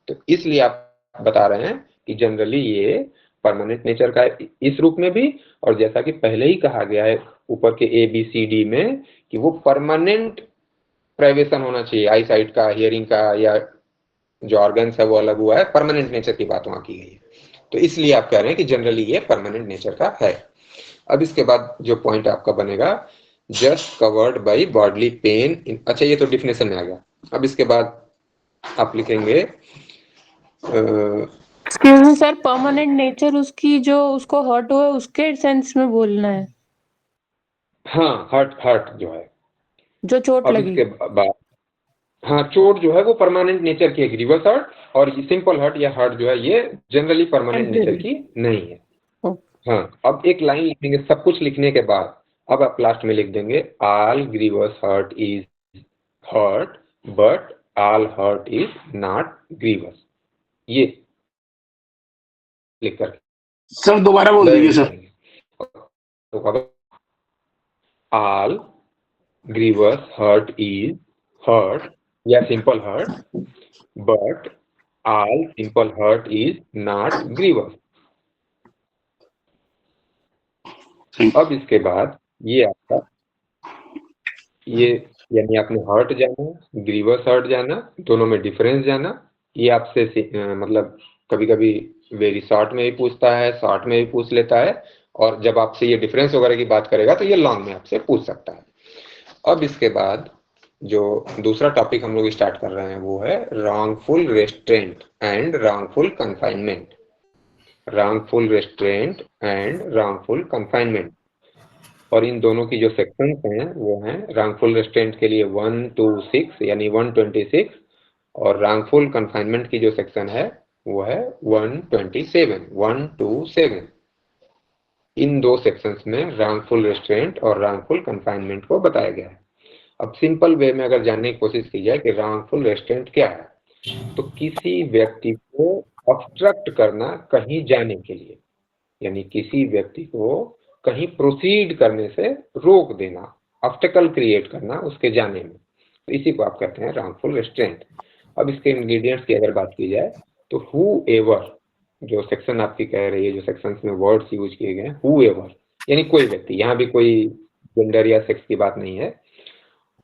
तो इसलिए आप बता रहे हैं कि जनरली ये परमानेंट नेचर का है इस रूप में भी, और जैसा कि पहले ही कहा गया है ऊपर के ABCD में कि वो परमानेंट प्राइवेशन होना चाहिए, आई साइट का, हियरिंग का, या जो ऑर्गन्स है वो अलग हुआ है, परमानेंट नेचर की बात वहां की गई है। तो इसलिए आप कह रहे हैं कि जनरली ये परमानेंट नेचर का है। अब इसके बाद जो पॉइंट आपका बनेगा just covered by bodily pain, अच्छा ये तो डिफिनेशन में आ गया। अब इसके बाद आप लिखेंगे excuse me sir, permanent nature उसकी जो उसको हर्ट हुआ उसके सेंस में बोलना है। हाँ, हर्ट जो है, जो चोट अब लगी। इसके बाद हाँ, चोट जो है वो परमानेंट नेचर की है ग्रीवस हर्ट, और ये सिंपल हर्ट या हर्ट जो है ये जनरली परमानेंट नेचर की नहीं है। हाँ, अब एक लाइन लिखेंगे सब कुछ लिखने के बाद, अब आप लास्ट में लिख देंगे all grievous hurt is hurt but all hurt is not grievous, ये लिख कर सर दोबारा बोल दीजिए सर। तो all grievous hurt is hurt या simple hurt but all simple hurt is not grievous. अब इसके बाद ये आपका ये, यानी आपने हर्ट जाना, ग्रीवस हर्ट जाना, दोनों में डिफरेंस जाना, ये आपसे मतलब कभी कभी वेरी शॉर्ट में भी पूछता है, शॉर्ट में भी पूछ लेता है, और जब आपसे ये डिफरेंस वगैरह की बात करेगा तो ये लॉन्ग में आपसे पूछ सकता है। अब इसके बाद जो दूसरा टॉपिक हम लोग स्टार्ट कर रहे हैं वो है wrongful restaurant and wrongful confinement. Wrongful restaurant and wrongful confinement, और इन दोनों की जो सेक्शंस हैं वो हैं रॉन्गफुल रेस्ट्रेंट के लिए 126 यानी 126, और रॉन्गफुल कन्फाइनमेंट की जो सेक्शन है वो है 127 इन दो सेक्शंस में रॉन्गफुल रेस्ट्रेंट और रॉन्गफुल कन्फाइनमेंट को बताया गया है। अब सिंपल वे में अगर जानने की कोशिश की जाए कि रॉन्गफुल रेस्ट्रेंट क्या है, तो किसी व्यक्ति को ऑब्स्ट्रक्ट करना कहीं जाने के लिए, यानी किसी व्यक्ति को कहीं प्रोसीड करने से रोक देना, ऑब्स्टेकल क्रिएट करना उसके जाने में, तो इसी को आप कहते हैं रॉन्गफुल रेस्ट्रेंट। अब इसके इंग्रेडिएंट्स की अगर बात की जाए तो whoever, जो सेक्शन आपकी कह रही है, जो सेक्शंस में वर्ड्स यूज किए गए हैं, whoever यानी कोई व्यक्ति, यहाँ भी कोई जेंडर या सेक्स की बात नहीं है,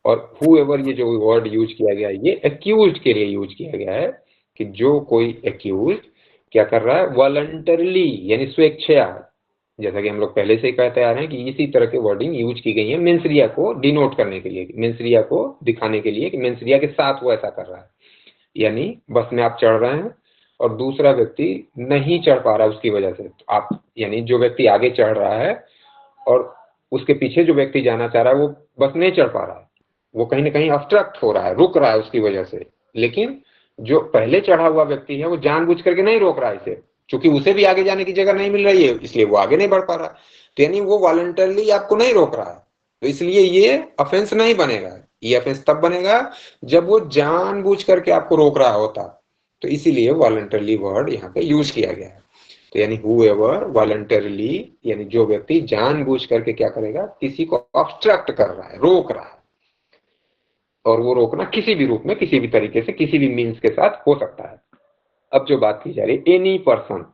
और whoever ये जो वर्ड यूज किया गया है ये एक्यूज्ड के लिए यूज किया गया है कि जो कोई एक्यूज्ड क्या कर रहा है, वॉलंटरली यानी स्वेच्छा, जैसा कि हम लोग पहले से ही कहते आ रहे हैं कि इसी तरह के वर्डिंग यूज की गई है मेंसरिया को डिनोट करने के लिए, मेंसरिया को दिखाने के लिए कि मेंसरिया के साथ वो ऐसा कर रहा है। यानी बस में आप चढ़ रहे हैं और दूसरा व्यक्ति नहीं चढ़ पा रहा उसकी वजह से, तो आप यानी जो व्यक्ति आगे चढ़ रहा है और उसके पीछे जो व्यक्ति जाना चाह रहा है वो बस नहीं चढ़ पा रहा है, वो कहीं ना कहीं ऑब्स्ट्रक्ट हो रहा है, रुक रहा है उसकी वजह से। लेकिन जो पहले चढ़ा हुआ व्यक्ति है वो जानबूझ करके नहीं रोक रहा है इसे, क्योंकि उसे भी आगे जाने की जगह नहीं मिल रही है, इसलिए वो आगे नहीं बढ़ पा रहा। तो यानी वो वॉलंटरली आपको नहीं रोक रहा है, तो इसलिए ये ऑफेंस नहीं बनेगा। ये ऑफेंस तब बनेगा जब वो जानबूझ करके आपको रोक रहा होता, तो इसीलिए वॉलंटरली वर्ड यहाँ पे यूज किया गया है। तो यानी whoever वॉलंटरली यानी जो व्यक्ति जानबूझ करके क्या करेगा, किसी को ऑब्स्ट्रक्ट कर रहा है, रोक रहा है, और वो रोकना किसी भी रूप में, किसी भी तरीके से, किसी भी मीन्स के साथ हो सकता है। अब जो बात की जा रही है, एनी पर्सन,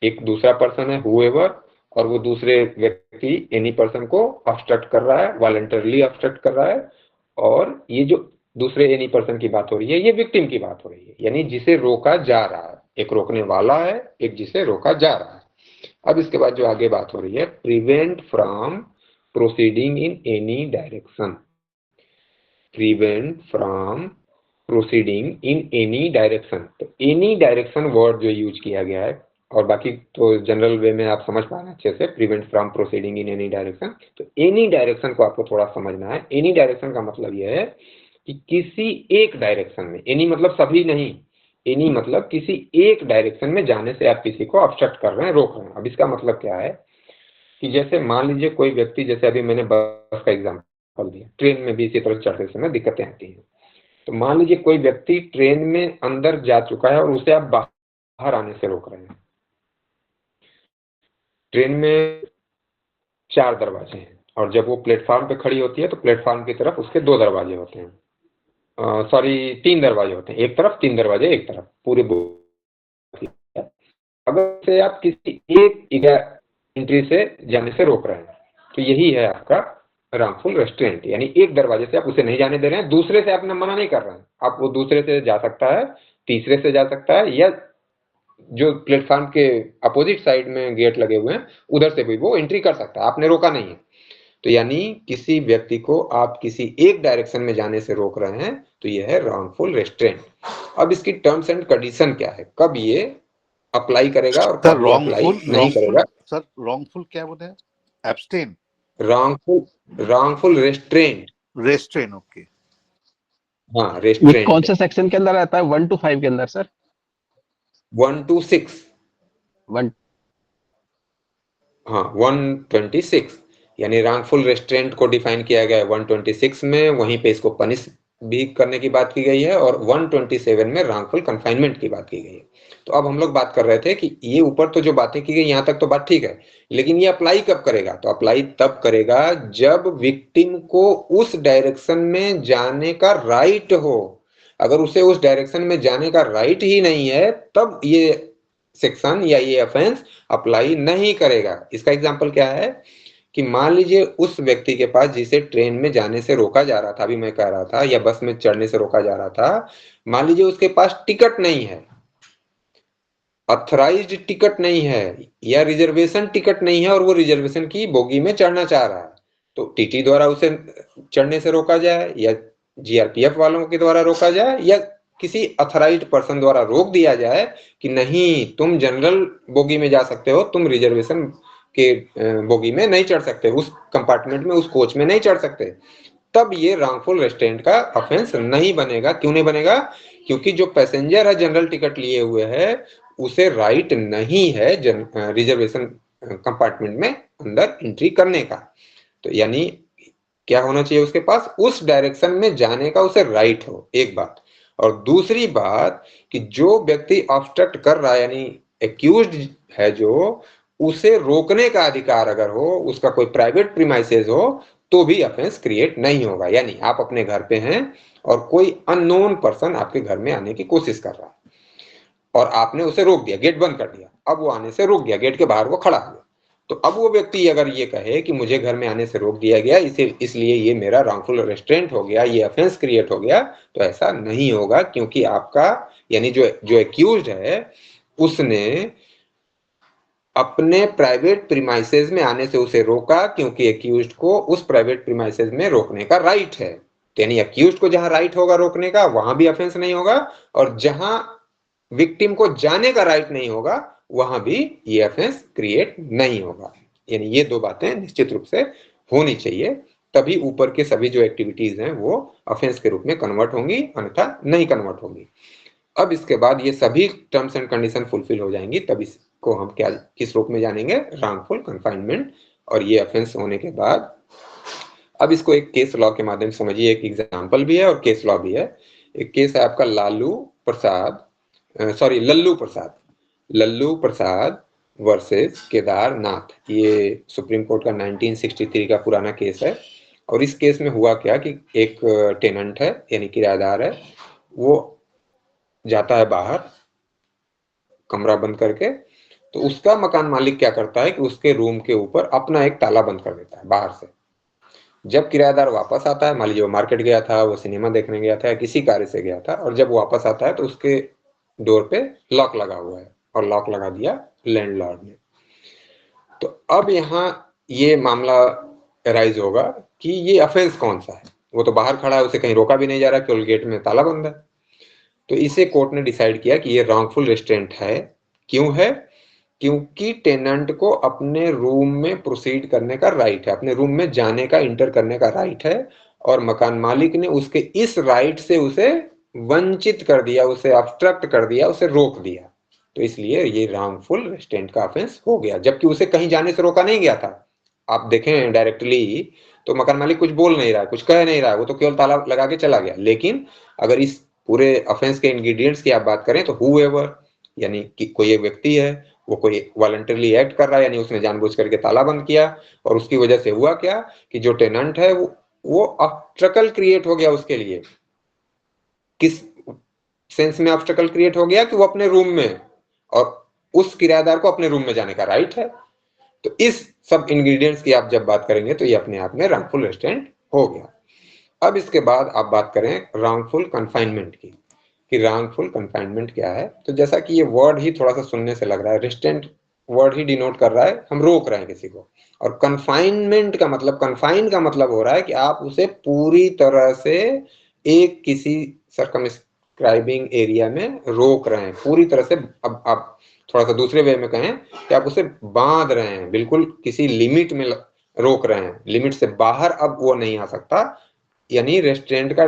एक दूसरा पर्सन है whoever, और वो दूसरे व्यक्ति एनी पर्सन को ऑब्स्ट्रक्ट कर रहा है, वॉलंटरली ऑब्स्ट्रक्ट कर रहा है, और ये जो दूसरे एनी पर्सन की बात हो रही है ये विक्टिम की बात हो रही है, यानी जिसे रोका जा रहा है। एक रोकने वाला है, एक जिसे रोका जा रहा है। अब इसके बाद जो आगे बात हो रही है, prevent from proceeding in any direction, prevent from proceeding in any direction. तो एनी डायरेक्शन वर्ड जो यूज किया गया है, और बाकी तो जनरल वे में आप समझ पाना अच्छे से, prevent from proceeding in any direction. तो एनी डायरेक्शन को आपको थोड़ा समझना है। एनी डायरेक्शन का मतलब यह है कि किसी एक डायरेक्शन में, एनी मतलब सभी नहीं, एनी मतलब किसी एक डायरेक्शन में जाने से आप किसी को ऑब्स्ट्रक्ट कर रहे हैं, रोक रहे हैं। अब इसका मतलब क्या है कि जैसे मान लीजिए कोई व्यक्ति, जैसे अभी मैंने बस का एग्जाम्पल दिया, ट्रेन में भी इसी तरह चढ़ते समय दिक्कतें आती हैं। तो मान लीजिए कोई व्यक्ति ट्रेन में अंदर जा चुका है और उसे आप बाहर आने से रोक रहे हैं। ट्रेन में 4 दरवाजे हैं, और जब वो प्लेटफॉर्म पे खड़ी होती है तो प्लेटफॉर्म की तरफ उसके 2 दरवाजे होते हैं, 3 दरवाजे होते हैं, एक तरफ 3 दरवाजे, एक तरफ पूरे। अगर से आप किसी एक एंट्री से जाने से रोक रहे हैं, तो यही है आपका रॉन्गफुल रेस्ट्रेंट, यानी एक दरवाजे से आप उसे नहीं जाने दे रहे हैं, दूसरे से आपने मना नहीं कर रहे हैं, आप वो दूसरे से जा सकता है, तीसरे से जा सकता है, या जो प्लेटफॉर्म के अपोजिट साइड में गेट लगे हुए हैं उधर से भी वो एंट्री कर सकता है, आपने रोका नहीं है। तो यानी किसी व्यक्ति को आप किसी एक डायरेक्शन में जाने से रोक रहे हैं, तो यह है रॉन्गफुल रेस्ट्रेंट। अब इसकी टर्म्स एंड कंडीशन क्या है, कब ये अप्लाई करेगा और कब ये अप्लाई नहीं करेगा। सर रॉन्गफुल क्या बोले, एब्स्टेन, रॉन्गफुल रेस्ट्रेन, ओके। हाँ, रेस्ट्रेंट कौन से सेक्शन के अंदर आता है? 1 to 5 के अंदर सर? 1 to 6, 1, हाँ 126, यानी रॉन्गफुल रेस्ट्रेंट को डिफाइन किया गया है 126 में, वहीं पे इसको पनिश भी करने की बात की गई है, और 127 में रॉन्गफुल कन्फाइनमेंट की बात की गई है। तो अब हम लोग बात कर रहे थे कि ये ऊपर तो जो बातें की गई यहाँ तक तो बात ठीक है, लेकिन ये अप्लाई कब करेगा? तो अप्लाई तब करेगा जब विक्टिम को उस डायरेक्शन में जाने का राइट हो। अगर उसे उस डायरेक्शन में जाने का राइट ही नहीं है, तब ये सेक्शन या ये ऑफेंस अप्लाई नहीं करेगा। इसका एग्जांपल क्या है कि मान लीजिए उस व्यक्ति के पास, जिसे ट्रेन में जाने से रोका जा रहा था, अभी मैं कह रहा था, या बस में चढ़ने से रोका जा रहा था, मान लीजिए उसके पास टिकट नहीं है, ऑथराइज्ड टिकट नहीं है, या रिजर्वेशन टिकट नहीं है, और वो रिजर्वेशन की बोगी में चढ़ना चाह रहा है, तो टीटी द्वारा उसे चढ़ने से रोका जाए, या जीआरपीएफ वालों के द्वारा रोका जाए, या किसी ऑथराइज्ड पर्सन द्वारा रोक दिया जाए कि नहीं, तुम जनरल बोगी में जा सकते हो, तुम रिजर्वेशन के बोगी में नहीं चढ़ सकते, उस कंपार्टमेंट में, उस कोच में नहीं चढ़ सकते, तब ये रॉन्गफुल रेस्ट्रेंट का ऑफेंस नहीं बनेगा। क्यों नहीं बनेगा? क्योंकि जो पैसेंजर है जनरल टिकट लिए हुए है उसे राइट नहीं है रिजर्वेशन कंपार्टमेंट में अंदर एंट्री करने का। तो यानी क्या होना चाहिए उसके पास, उस डायरेक्शन में जाने का उसे राइट हो, एक बात। और दूसरी बात कि जो व्यक्ति ऑब्स्ट्रक्ट कर रहा है यानी एक्यूज्ड है जो, उसे रोकने का अधिकार अगर हो, उसका कोई प्राइवेट प्रीमाइसेस हो, तो भी ऑफेंस क्रिएट नहीं होगा। यानी आप अपने घर पे हैं और कोई अननोन पर्सन आपके घर में आने की कोशिश कर रहा है और आपने उसे रोक दिया, गेट बंद कर दिया, अब वो आने से रोक दिया, गेट के बाहर वो खड़ा हुआ। तो अब वो व्यक्ति अगर ये कहे कि मुझे घर में आने से रोक दिया गया, इसलिए ये मेरा रॉन्गफुल रेस्ट्रेंट हो गया, ये ऑफेंस क्रिएट हो गया, तो ऐसा नहीं होगा, क्योंकि आपका यानी जो एक्यूज्ड है उसने अपने प्राइवेट प्रीमाइसेस में आने से उसे रोका, क्योंकि एक्यूज्ड को उस प्राइवेट प्रीमाइसेस में रोकने का राइट है। यानी एक्यूज्ड को जहां राइट होगा रोकने का, वहां भी ऑफेंस नहीं होगा, और जहां विक्टिम को जाने का राइट नहीं होगा वहां भी ये ऑफेंस क्रिएट नहीं होगा। यानी ये दो बातें निश्चित रूप से होनी चाहिए, तभी ऊपर के सभी जो एक्टिविटीज हैं वो ऑफेंस के रूप में कन्वर्ट होंगी, अन्यथा नहीं कन्वर्ट होंगी। अब इसके बाद ये सभी टर्म्स एंड कंडीशन फुलफिल हो जाएंगी, तब इसको हम क्या किस रूप में जानेंगे, रॉन्गफुल कन्फाइनमेंट। और ये ऑफेंस होने के बाद अब इसको एक केस लॉ के माध्यम से समझिए, एक एग्जाम्पल भी है और केस लॉ भी है। एक केस है आपका लल्लू प्रसाद वर्सेस केदारनाथ। ये सुप्रीम कोर्ट का 1963 का पुराना केस है। और इस केस में हुआ क्या कि एक टेनेंट है यानी किराएदार है, वो जाता है बाहर कमरा बंद करके, तो उसका मकान मालिक क्या करता है कि उसके रूम के ऊपर अपना एक ताला बंद कर देता है बाहर से। जब किराएदार वापस आता है, मान लीजिए वो मार्केट गया था, वो सिनेमा देखने गया था या किसी कार्य से गया था, और जब वो वापस आता है तो उसके डोर पे लॉक लगा हुआ है और लॉक लगा दिया लैंडलॉर्ड ने। तो अब यहाँ ये मामला अराइज होगा कि ये ऑफेंस कौन सा है। वो तो बाहर खड़ा है, उसे कहीं रोका भी नहीं जा रहा, केवल गेट में ताला बंद है। तो इसे कोर्ट ने डिसाइड किया कि ये रॉन्गफुल रेस्ट्रेंट है। क्यों है? क्योंकि टेनेंट को अपने रूम में प्रोसीड करने का राइट है, अपने रूम में जाने का, इंटर करने का राइट है, और मकान मालिक ने उसके इस राइट से उसे वंचित कर दिया, उसे ऑब्स्ट्रक्ट कर दिया, उसे रोक दिया। तो इसलिए ये रॉन्गफुल रेस्ट्रेंट का ऑफेंस हो गया, जबकि उसे कहीं जाने से रोका नहीं गया था। आप देखें डायरेक्टली तो मकान मालिक कुछ बोल नहीं रहा है, कुछ कह नहीं रहा है, वो तो केवल ताला लगा के चला गया। लेकिन अगर इस पूरे ऑफेंस के इंग्रेडिएंट्स की आप बात करें तो हूएवर यानी कि कोई एक व्यक्ति है, वो कोई वॉलंटरली एक्ट कर रहा है, यानी उसने जानबूझ करके ताला बंद किया, और उसकी वजह से हुआ क्या कि जो टेनेंट है वो ऑब्स्ट्रकल क्रिएट हो गया उसके लिए। किस सेंस में ऑब्स्ट्रकल क्रिएट हो गया कि वो अपने रूम में, और उस किराएदार को अपने रूम में जाने का राइट है। तो इस सब इंग्रेडिएंट्स की आप जब बात करेंगे तो ये अपने आप में रॉन्गफुल रेस्ट्रेंट हो गया। अब इसके बाद आप बात करें रॉन्गफुल कन्फाइनमेंट की, कि रॉन्गफुल कन्फाइनमेंट क्या है। तो जैसा कि ये वर्ड ही थोड़ा सा सुनने से लग रहा है, रेस्ट्रेंट वर्ड ही डिनोट कर रहा है हम रोक रहे हैं किसी को, और कन्फाइनमेंट का मतलब, कन्फाइन का मतलब हो रहा है कि आप उसे पूरी तरह से एक किसी सर्कमस्क्राइबिंग एरिया में रोक रहे हैं, पूरी तरह से। अब आप थोड़ा सा दूसरे वे में कहें कि आप उसे बांध रहे हैं, बिल्कुल किसी लिमिट में रोक रहे हैं, लिमिट से बाहर अब वो नहीं आ सकता। यानी रेस्ट्रेंट का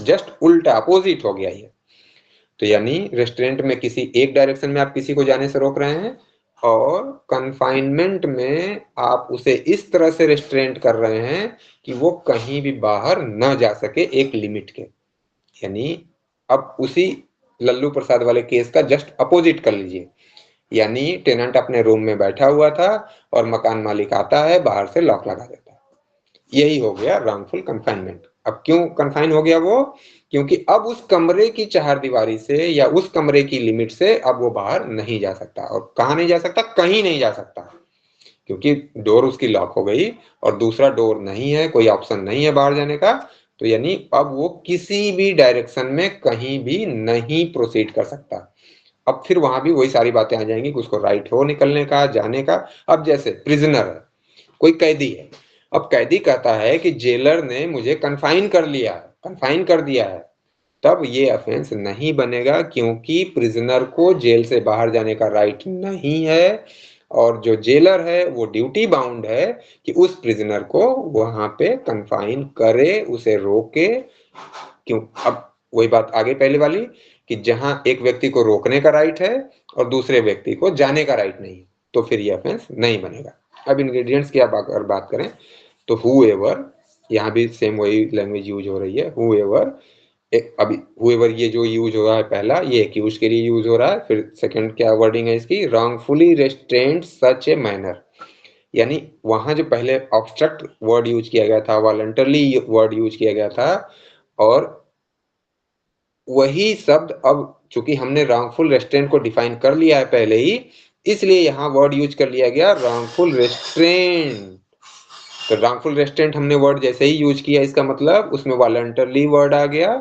जस्ट उल्टा अपोजिट हो गया ये। तो यानी रेस्ट्रेंट में किसी एक डायरेक्शन में आप किसी को जाने से रोक रहे हैं, और कन्फाइनमेंट में आप उसे इस तरह से रेस्ट्रेंट कर रहे हैं कि वो कहीं भी बाहर न जा सके एक लिमिट के। यानी अब उसी लल्लू प्रसाद वाले केस का जस्ट अपोजिट कर लीजिए। यानी टेनेंट अपने रूम में बैठा हुआ था और मकान मालिक आता है, बाहर से लॉक लगा देता है। यही हो गया रॉन्गफुल कन्फाइनमेंट। अब क्यों कन्फाइन हो गया वो? क्योंकि अब उस कमरे की चारदीवारी से या उस कमरे की लिमिट से अब वो बाहर नहीं जा सकता। और कहाँ नहीं जा सकता? कहीं नहीं जा सकता, क्योंकि डोर उसकी लॉक हो गई और दूसरा डोर नहीं है, कोई ऑप्शन नहीं है बाहर जाने का। तो यानी अब वो किसी भी डायरेक्शन में कहीं भी नहीं प्रोसीड कर सकता। अब फिर वहां भी वही सारी बातें आ जाएंगी कि उसको राइट हो निकलने का, जाने का। अब जैसे प्रिजनर है, कोई कैदी है, अब कैदी कहता है कि जेलर ने मुझे कन्फाइन कर लिया, कन्फाइन कर दिया है, तब ये ऑफेंस नहीं बनेगा, क्योंकि प्रिजनर को जेल से बाहर जाने का राइट नहीं है, और जो जेलर है वो ड्यूटी बाउंड है कि उस प्रिजनर को वहां पे कन्फाइन करे, उसे रोके। क्यों? अब वही बात आगे पहले वाली कि जहां एक व्यक्ति को रोकने का राइट है और दूसरे व्यक्ति को जाने का राइट नहीं, तो फिर ये ऑफेंस नहीं बनेगा। अब इंग्रेडिएंट्स की अगर बात करें तो whoever, यहाँ भी सेम वही लैंग्वेज यूज हो रही है, whoever, अभी whoever ये जो यूज हो रहा है पहला, ये एक्यूज के लिए यूज हो रहा है। फिर सेकंड क्या वर्डिंग है इसकी, wrongfully restrained such a manner, यानी वहां जो पहले ऑब्स्ट्रक्ट वर्ड यूज किया गया था, वॉलंटरली वर्ड यूज किया गया था, और वही शब्द अब चूंकि हमने wrongful restraint को डिफाइन कर लिया है पहले ही, इसलिए यहाँ वर्ड यूज कर लिया गया wrongful restraint। तो wrongful restraint हमने वर्ड जैसे ही यूज किया, इसका मतलब उसमें वॉलंटरली वर्ड आ गया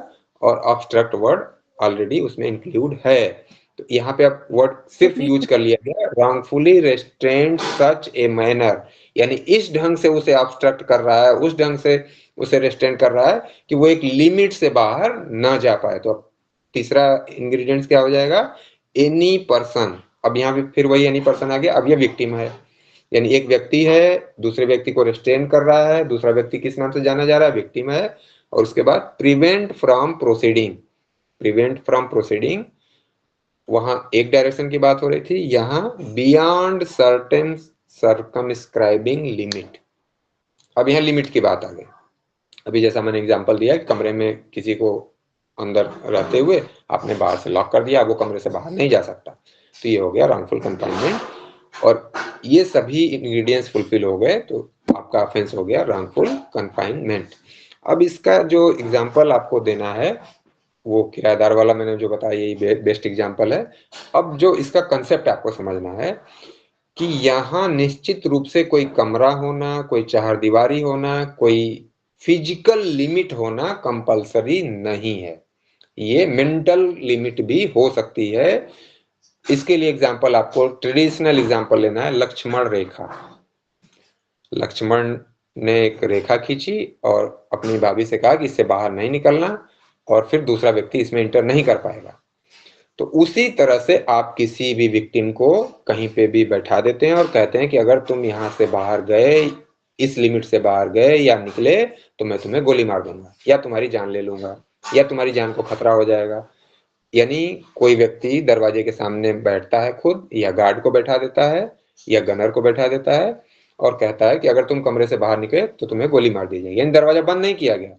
और ऑब्स्ट्रक्ट वर्ड ऑलरेडी उसमें इंक्लूड है। तो यहाँ पे अब वर्ड सिर्फ यूज कर लिया गया wrongfully restrained such a manner, यानी इस ढंग से उसे ऑब्स्ट्रक्ट कर रहा है, उस ढंग से उसे रेस्ट्रेंट कर रहा है कि वो एक लिमिट से बाहर ना जा पाए। तो अब तीसरा इंग्रेडिएंट्स क्या हो जाएगा, एनी पर्सन। अब यहाँ पे फिर वही एनी पर्सन आ गया, अब ये विक्टिम है, यानी एक व्यक्ति है दूसरे व्यक्ति को रेस्ट्रेन कर रहा है, दूसरा व्यक्ति किस नाम से जाना जा रहा है, विक्टिम है। और उसके बाद prevent from proceeding, prevent from proceeding, वहां एक डायरेक्शन की बात हो रही थी, यहाँ बियॉन्ड सर्टेन सर्कमस्क्राइबिंग लिमिट। अब यहाँ लिमिट की बात आ गई। अभी जैसा मैंने एग्जांपल दिया कि कमरे में किसी को अंदर रहते हुए आपने बाहर से लॉक कर दिया, वो कमरे से बाहर नहीं जा सकता, तो ये हो गया wrongful confinement। और ये सभी इंग्रेडिएंट्स फुलफिल हो गए तो आपका ऑफेंस हो गया wrongful confinement। अब इसका जो एग्जांपल आपको देना है वो किराएदार वाला मैंने जो बताया यही बेस्ट एग्जांपल है। अब जो इसका कंसेप्ट आपको समझना है कि यहाँ निश्चित रूप से कोई कमरा होना, कोई चारदीवारी होना, कोई फिजिकल लिमिट होना कंपलसरी नहीं है, ये मेंटल लिमिट भी हो सकती है। इसके लिए एग्जांपल आपको ट्रेडिशनल एग्जांपल लेना है, लक्ष्मण रेखा। लक्ष्मण ने एक रेखा खींची और अपनी भाभी से कहा कि इससे बाहर नहीं निकलना, और फिर दूसरा व्यक्ति इसमें इंटर नहीं कर पाएगा। तो उसी तरह से आप किसी भी विक्टिम को कहीं पे भी बैठा देते हैं और कहते हैं कि अगर तुम यहाँ से बाहर गए, इस लिमिट से बाहर गए या निकले, तो मैं तुम्हें गोली मार दूंगा या तुम्हारी जान ले लूंगा या तुम्हारी जान को खतरा हो जाएगा। यानी कोई व्यक्ति दरवाजे के सामने बैठता है खुद, या गार्ड को बैठा देता है या गनर को बैठा देता है और कहता है कि अगर तुम कमरे से बाहर निकले तो तुम्हें गोली मार दी जाएगी। यानी दरवाजा बंद नहीं किया गया,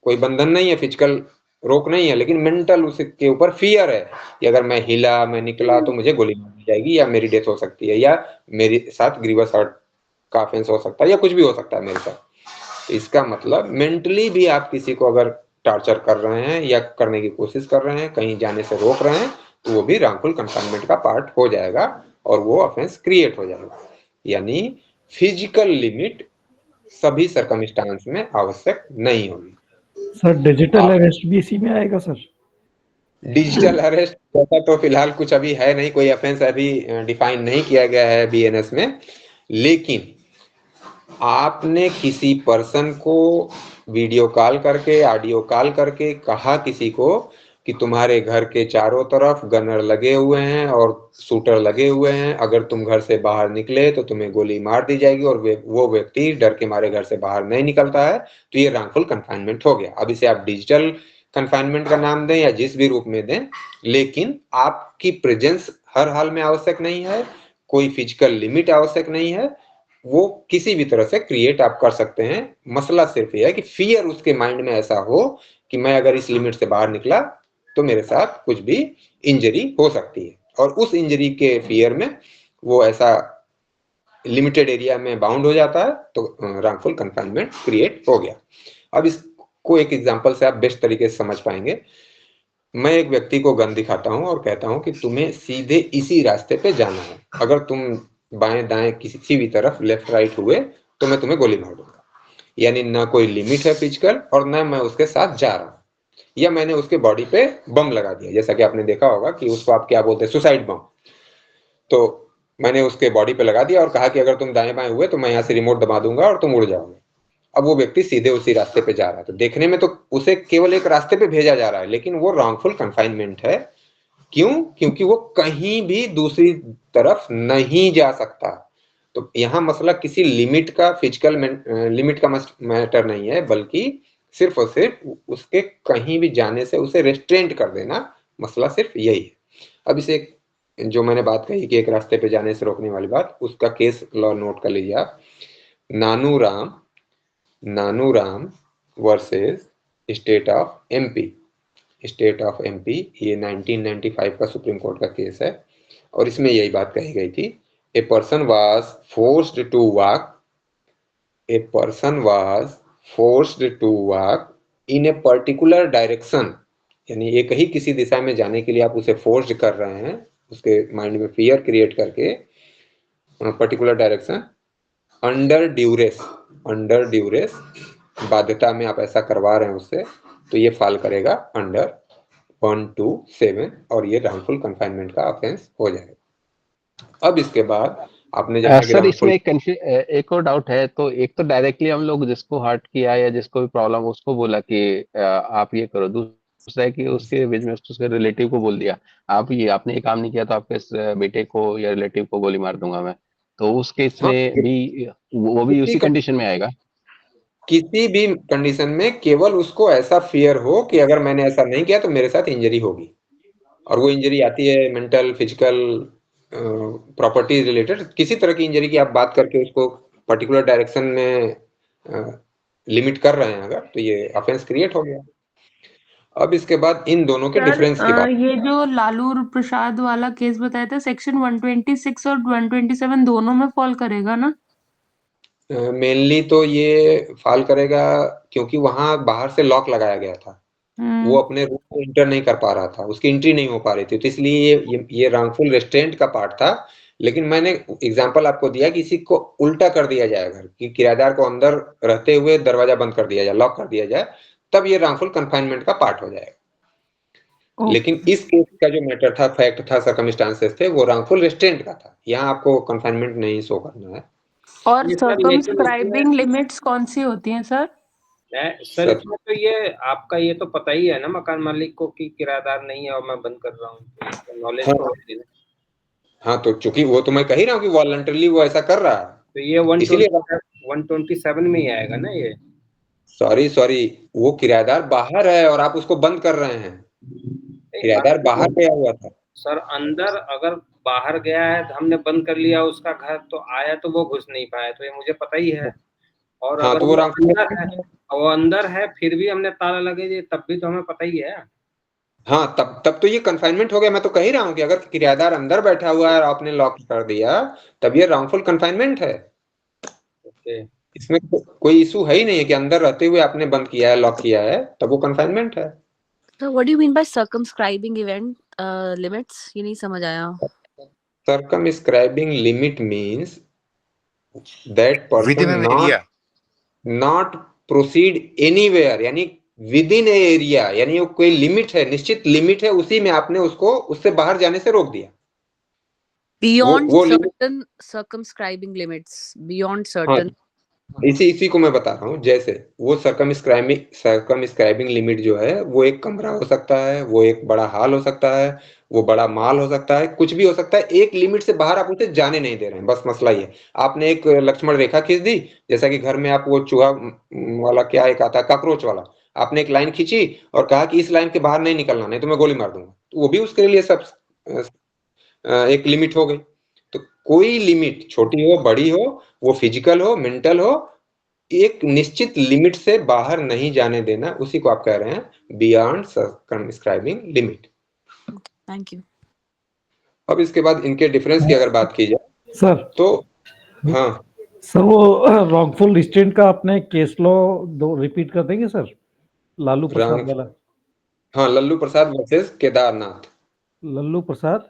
कोई बंधन नहीं है, फिजिकल रोक नहीं है, लेकिन मेंटल उसके ऊपर फियर है कि अगर मैं हिला, मैं निकला तो मुझे गोली मार दी जाएगी या मेरी डेथ हो सकती है या मेरे साथ ग्रीवस हर्ट का ऑफेंस हो सकता है या कुछ भी हो सकता है मेरे साथ। तो इसका मतलब मेंटली भी आप किसी को अगर टॉर्चर कर रहे हैं या करने की कोशिश कर रहे हैं, कहीं जाने से रोक रहे हैं, तो वो भी wrongful confinement का पार्ट हो जाएगा और वो ऑफेंस क्रिएट हो जाएगा। यानी फिजिकल लिमिट सभी सर्कमस्टांस में आवश्यक नहीं होगी। सर डिजिटल अरेस्ट भी इसी में आएगा सर? डिजिटल अरेस्ट जैसा तो फिलहाल कुछ अभी है नहीं, कोई ऑफेंस अभी डिफाइन नहीं किया गया है बीएनएस में, लेकिन आपने किसी पर्सन को वीडियो कॉल करके, ऑडियो कॉल करके कहा किसी को कि तुम्हारे घर के चारों तरफ गनर लगे हुए हैं और शूटर लगे हुए हैं, अगर तुम घर से बाहर निकले तो तुम्हें गोली मार दी जाएगी, और वो व्यक्ति डर के मारे घर से बाहर नहीं निकलता है, तो ये wrongful confinement हो गया। अब इसे आप डिजिटल कन्फाइनमेंट का नाम दें या जिस भी रूप में दें, लेकिन आपकी प्रेजेंस हर हाल में आवश्यक नहीं है, कोई फिजिकल लिमिट आवश्यक नहीं है, वो किसी भी तरह से क्रिएट आप कर सकते हैं। मसला सिर्फ ये है कि फियर उसके माइंड में ऐसा हो कि मैं अगर इस लिमिट से बाहर निकला तो मेरे साथ कुछ भी इंजरी हो सकती है, और उस इंजरी के फियर में वो ऐसा लिमिटेड एरिया में बाउंड हो जाता है, तो wrongful confinement क्रिएट हो गया। अब इसको एक एग्जांपल से आप बेस्ट तरीके से समझ पाएंगे। मैं एक व्यक्ति को गन दिखाता हूं और कहता हूं कि तुम्हें सीधे इसी रास्ते पे जाना है, अगर तुम बाएं दाएं किसी भी तरफ लेफ्ट राइट हुए तो मैं तुम्हें गोली मार दूंगा। यानी ना कोई लिमिट है फिजिकल और ना मैं उसके साथ जा रहा हूं, या मैंने उसके बॉडी पे बम लगा दिया, जैसा कि आपने देखा होगा कि उसको आप क्या बोलते हैं, सुसाइड बम। तो मैंने उसके बॉडी पे लगा दिया और कहा कि अगर तुम दाएं बाएं हुए तो मैं यहाँ से रिमोट दबा दूंगा और तुम उड़ जाओगे। अब वो व्यक्ति सीधे उसी रास्ते पे जा रहा है, तो देखने में तो उसे केवल एक रास्ते पे भेजा जा रहा है, लेकिन वो wrongful confinement है। क्यों? क्योंकि वो कहीं भी दूसरी तरफ नहीं जा सकता। तो यहाँ मसला किसी लिमिट का, फिजिकल लिमिट का मैटर नहीं है, बल्कि सिर्फ और सिर्फ उसके कहीं भी जाने से उसे रेस्ट्रेंट कर देना, मसला सिर्फ यही है। अब इसे जो मैंने बात कही कि एक रास्ते पे जाने से रोकने वाली बात, उसका केस लॉ नोट कर लीजिए आप। Nanuram versus state of MP. State of MP, ये 1995 का सुप्रीम कोर्ट का केस है और इसमें यही बात कही गई थी। A person was forced to walk in a particular direction, यानी एक ही किसी दिशा में जाने के लिए आप उसे फोर्स्ड कर रहे हैं, उसके माइंड में फियर क्रिएट करके, पर्टिकुलर डायरेक्शन, अंडर ड्यूरेस, बाध्यता में आप ऐसा करवा रहे हैं उससे, तो ये फॉल करेगा अंडर 127 और ये राउंडफुल कन्फाइनमेंट का ऑफेंस हो जाएगा। अब इसके बाद आपने जाना कि सर इसमें एक और डाउट है। तो एक तो डायरेक्टली हम लोग जिसको हर्ट किया या जिसको भी प्रॉब्लम उसको बोला कि आप ये करो, दूसरा है कि उसके बीच में उसके रिलेटिव को बोल दिया आपने ये काम नहीं किया तो आपके बेटे को या रिलेटिव को गोली मार दूंगा मैं, तो उस केस में भी वो भी उसी कंडीशन में आएगा? किसी भी कंडीशन में केवल उसको ऐसा फियर हो कि अगर मैंने ऐसा नहीं किया तो मेरे साथ इंजरी होगी, और वो इंजरी आती है मेंटल, फिजिकल, प्रॉपर्टी रिलेटेड, किसी तरह की इंजरी की आप बात करके उसको पर्टिकुलर डायरेक्शन में लिमिट कर रहे हैं अगर, तो ये ऑफेंस क्रिएट हो गया। अब इसके बाद इन दोनों के डिफरेंस की बात, ये जो लालू प्रसाद वाला केस बताया था, सेक्शन 126 और 127 दोनों में फॉल करेगा ना? मेनली तो ये फॉल करेगा क्योंकि वहां बाहर से लॉक लगाया गया था, वो अपने रूम को इंटर नहीं कर पा रहा था, उसकी एंट्री नहीं हो पा रही थी, तो इसलिए ये राउंडफुल रेस्ट्रेंट का पार्ट था। लेकिन मैंने एग्जांपल आपको दिया कि इसी को उल्टा कर दिया जाए, घर कि किराएदार को अंदर रहते हुए दरवाजा बंद कर दिया जाए, लॉक कर दिया जाए, तब ये राउंडफुल कन्फाइनमेंट का पार्ट हो जाएगा। लेकिन इस केस का जो मैटर था, फैक्ट था, सर्कमस्टांसेस थे, वो राउंडफुल रेस्ट्रेंट का था। यहाँ आपको कन्फाइनमेंट नहीं शो करना है। और सर्कमस्क्राइबिंग लिमिट्स कौन सी होती हैं सर? सर इसमें तो ये आपका ये तो पता ही है ना मकान मालिक को कि किराएदार नहीं है और मैं बंद कर रहा हूँ, नॉलेज तो होती है। हाँ, तो चूंकि वो तो मैं कह ही रहा हूँ कि वॉलंटरली वो ऐसा कर रहा है, तो ये 127 में ही आएगा ना ये? सॉरी, वो किराएदार बाहर है और आप उसको बंद कर रहे हैं। किराएदार बाहर गया हुआ था सर, अंदर अगर बाहर गया है तो हमने बंद कर लिया उसका घर, तो आया तो वो घुस नहीं पाया, तो ये मुझे पता ही है। और हाँ, अगर तो वो अंदर है फिर भी हमने ताला लगे दिए, तब भी तो हमें पता ही है। हाँ, तब तो ये कन्फाइनमेंट हो गया। मैं तो कह ही रहा हूँ कि अगर किराएदार अंदर बैठा हुआ है और आपने लॉक कर दिया, तब ये राउंडफुल कन्फाइनमेंट है। इसमें कोई इशू है ही नहीं है कि अंदर रहते हुए आपने बंद किया है, लॉक किया है, तब वो कन्फाइनमेंट है। So what do you mean by circumscribing event limits? ये नहीं समझ आया। Circumscribing limit means that Within person an area. not proceed anywhere, यानी विदिन ए एरिया, यानी वो कोई लिमिट है, निश्चित लिमिट है, उसी में आपने उसको उससे बाहर जाने से रोक दिया। Beyond certain circumscribing limits, beyond certain. इसी को मैं बता रहा हूँ। जैसे वो सर्कमस्क्राइबिंग लिमिट जो है, वो एक कमरा हो सकता है, वो एक बड़ा हॉल हो सकता है, वो बड़ा मॉल हो सकता है, कुछ भी हो सकता है। एक लिमिट से बाहर आप उसे जाने नहीं दे रहे हैं, बस मसला ये। आपने एक लक्ष्मण रेखा खींच दी, जैसा कि घर में आप वो चूहा वाला क्या एक आता है, कॉकरोच वाला, आपने एक लाइन खींची और कहा कि इस लाइन के बाहर नहीं निकलना, नहीं तो मैं गोली मार दूंगा, तो वो भी उसके लिए सब एक लिमिट हो गई। तो कोई लिमिट, छोटी हो बड़ी हो, वो फिजिकल हो मेंटल हो, एक निश्चित लिमिट से बाहर नहीं जाने देना, उसी को आप कह रहे हैं beyond circumscribing limit. Thank you. अब इसके बाद इनके डिफरेंस की अगर बात की जाए सर, तो हाँ सर वो रॉन्गफुल रिस्ट्रेंट का आपने केस लॉ दो रिपीट कर देंगे सर, लालू प्रसाद वाला? हाँ, लल्लू प्रसाद वर्सेस केदारनाथ। लल्लू प्रसाद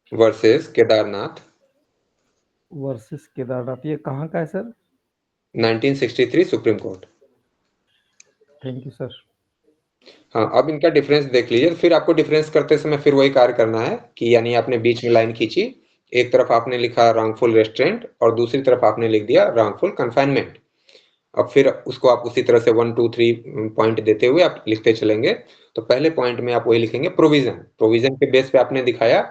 वर्सेस केदारनाथ। ये कहाँ का है sir? 1963 supreme court. Thank you sir. हाँ, अब इनका डिफरेंस देख लीजिए। फिर आपको डिफरेंस करते समय फिर वही कार्य करना है कि यानी आपने बीच में लाइन खींची, एक तरफ आपने लिखा रॉन्गफुल रेस्ट्रेंट और दूसरी तरफ आपने लिख दिया रॉन्गफुल कन्फाइनमेंट। अब फिर उसको आप उसी तरह से 1 2 3 पॉइंट देते हुए आप लिखते चलेंगे। तो पहले पॉइंट में आप वही लिखेंगे प्रोविजन के बेस पे आपने दिखाया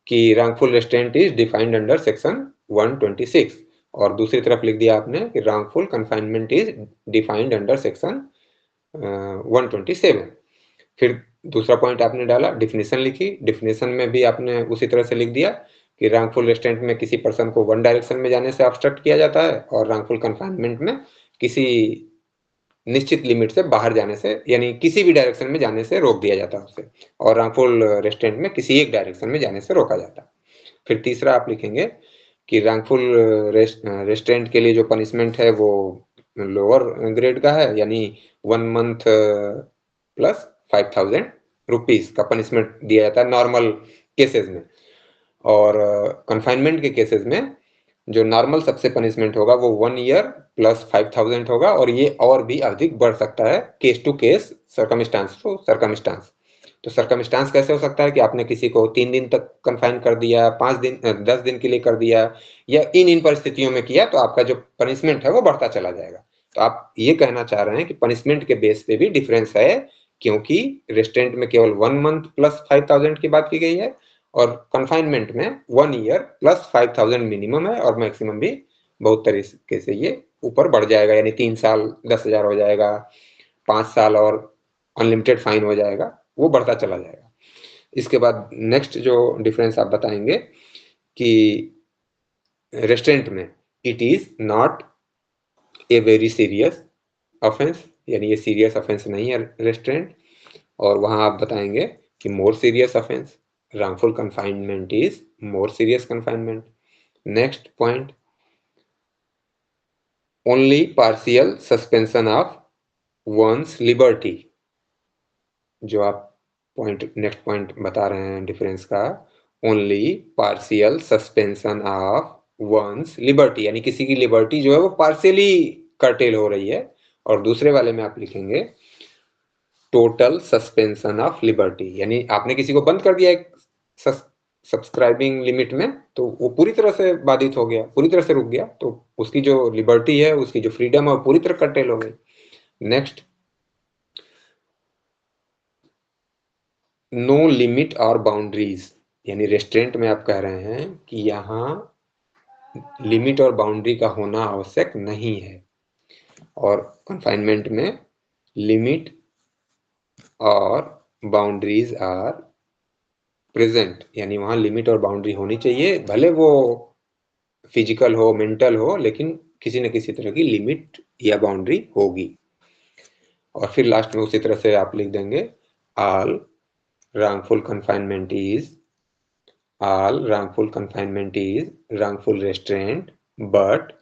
कि wrongful restaurant is defined under section 126, और दूसरी तरफ लिख दिया आपने कि wrongful confinement is defined under section 127। फिर दूसरा पॉइंट आपने डाला, डिफिनेशन लिखी, डिफिनेशन में भी आपने उसी तरह से लिख दिया कि रॉन्गफुल रेस्ट्रेंट में किसी पर्सन को वन डायरेक्शन में जाने से ऑब्स्ट्रक्ट किया जाता है और रॉन्गफुल कन्फाइनमेंट में किसी निश्चित लिमिट से बाहर जाने से, यानी किसी भी डायरेक्शन में जाने से रोक दिया जाता है उसे, और रॉन्गफुल रेस्ट्रेंट में किसी एक डायरेक्शन में जाने से रोका जाता है। फिर तीसरा आप लिखेंगे कि रॉन्गफुल रेस्ट्रेंट के लिए जो पनिशमेंट है वो लोअर ग्रेड का है, यानी 1 मंथ प्लस 5,000 रुपीज का पनिशमेंट दिया जाता है नॉर्मल केसेस में। और कन्फाइनमेंट के केसेस में जो नॉर्मल सबसे पनिशमेंट होगा वो 1 ईयर प्लस 5,000 होगा, और ये और भी अधिक बढ़ सकता है case to case, circumstance to circumstance. तो सर्कमस्टांस कैसे हो सकता है कि आपने किसी को 3 दिन तक कन्फाइन कर दिया, 5 दिन 10 दिन के लिए कर दिया, या इन परिस्थितियों में किया, तो आपका जो पनिशमेंट है वो बढ़ता चला जाएगा। तो आप ये कहना चाह रहे हैं कि पनिशमेंट के बेस पे भी डिफरेंस है, क्योंकि रेस्ट्रेंट में केवल 1 मंथ प्लस 5,000 की बात की गई है, और कन्फाइनमेंट में 1 ईयर प्लस 5,000 मिनिमम है, और मैक्सिमम भी बहुत तरीके से ये ऊपर बढ़ जाएगा, यानी 3 साल 10,000 हो जाएगा, 5 साल और अनलिमिटेड फाइन हो जाएगा, वो बढ़ता चला जाएगा। इसके बाद नेक्स्ट जो डिफरेंस आप बताएंगे कि रेस्ट्रेंट में it is not a very serious offence, यानी ये सीरियस ऑफेंस नहीं है रेस्ट्रेंट, और वहां आप बताएंगे कि more serious offence, wrongful confinement is more serious confinement. Next point, only partial suspension of one's liberty. जो आप नेक्स्ट पॉइंट बता रहे हैं डिफरेंस का, only partial suspension of one's liberty, यानी किसी की लिबर्टी जो है वो पार्शियली कर्टेल हो रही है, और दूसरे वाले में आप लिखेंगे टोटल सस्पेंशन ऑफ लिबर्टी, यानी आपने किसी को बंद कर दिया एक सब्सक्राइबिंग लिमिट में, तो वो पूरी तरह से बाधित हो गया, पूरी तरह से रुक गया, तो उसकी जो लिबर्टी है, उसकी जो फ्रीडम है, वो पूरी तरह कर्टेल हो गई। नेक्स्ट, नो लिमिट और बाउंड्रीज, यानी रेस्ट्रेंट में आप कह रहे हैं कि यहाँ लिमिट और बाउंड्री का होना आवश्यक नहीं है, और कन्फाइनमेंट में लिमिट और बाउंड्रीज आर प्रेजेंट, यानी वहां लिमिट और बाउंड्री होनी चाहिए, भले वो फिजिकल हो, मेंटल हो, लेकिन किसी न किसी तरह की लिमिट या बाउंड्री होगी। और फिर लास्ट में उसी तरह से आप लिख देंगे all wrongful confinement is wrongful restraint, but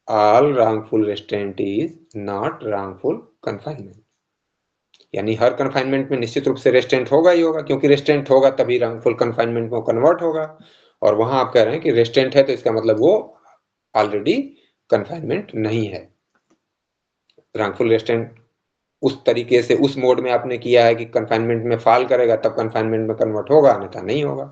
all wrongful restraint is not wrongful confinement, यानी हर कन्फाइनमेंट में निश्चित रूप से रेस्ट्रेंट होगा ही होगा, क्योंकि रेस्ट्रेंट होगा तभी रॉन्गफुल कन्फाइनमेंट में कन्वर्ट होगा, और वहां आप कह रहे हैं कि रेस्ट्रेंट है तो इसका मतलब वो ऑलरेडी कन्फाइनमेंट नहीं है। रॉन्गफुल रेस्ट्रेंट उस तरीके से उस मोड में आपने किया है कि कन्फाइनमेंट में फॉल करेगा तब कन्फाइनमेंट में कन्वर्ट होगा, अन्यथा नहीं होगा।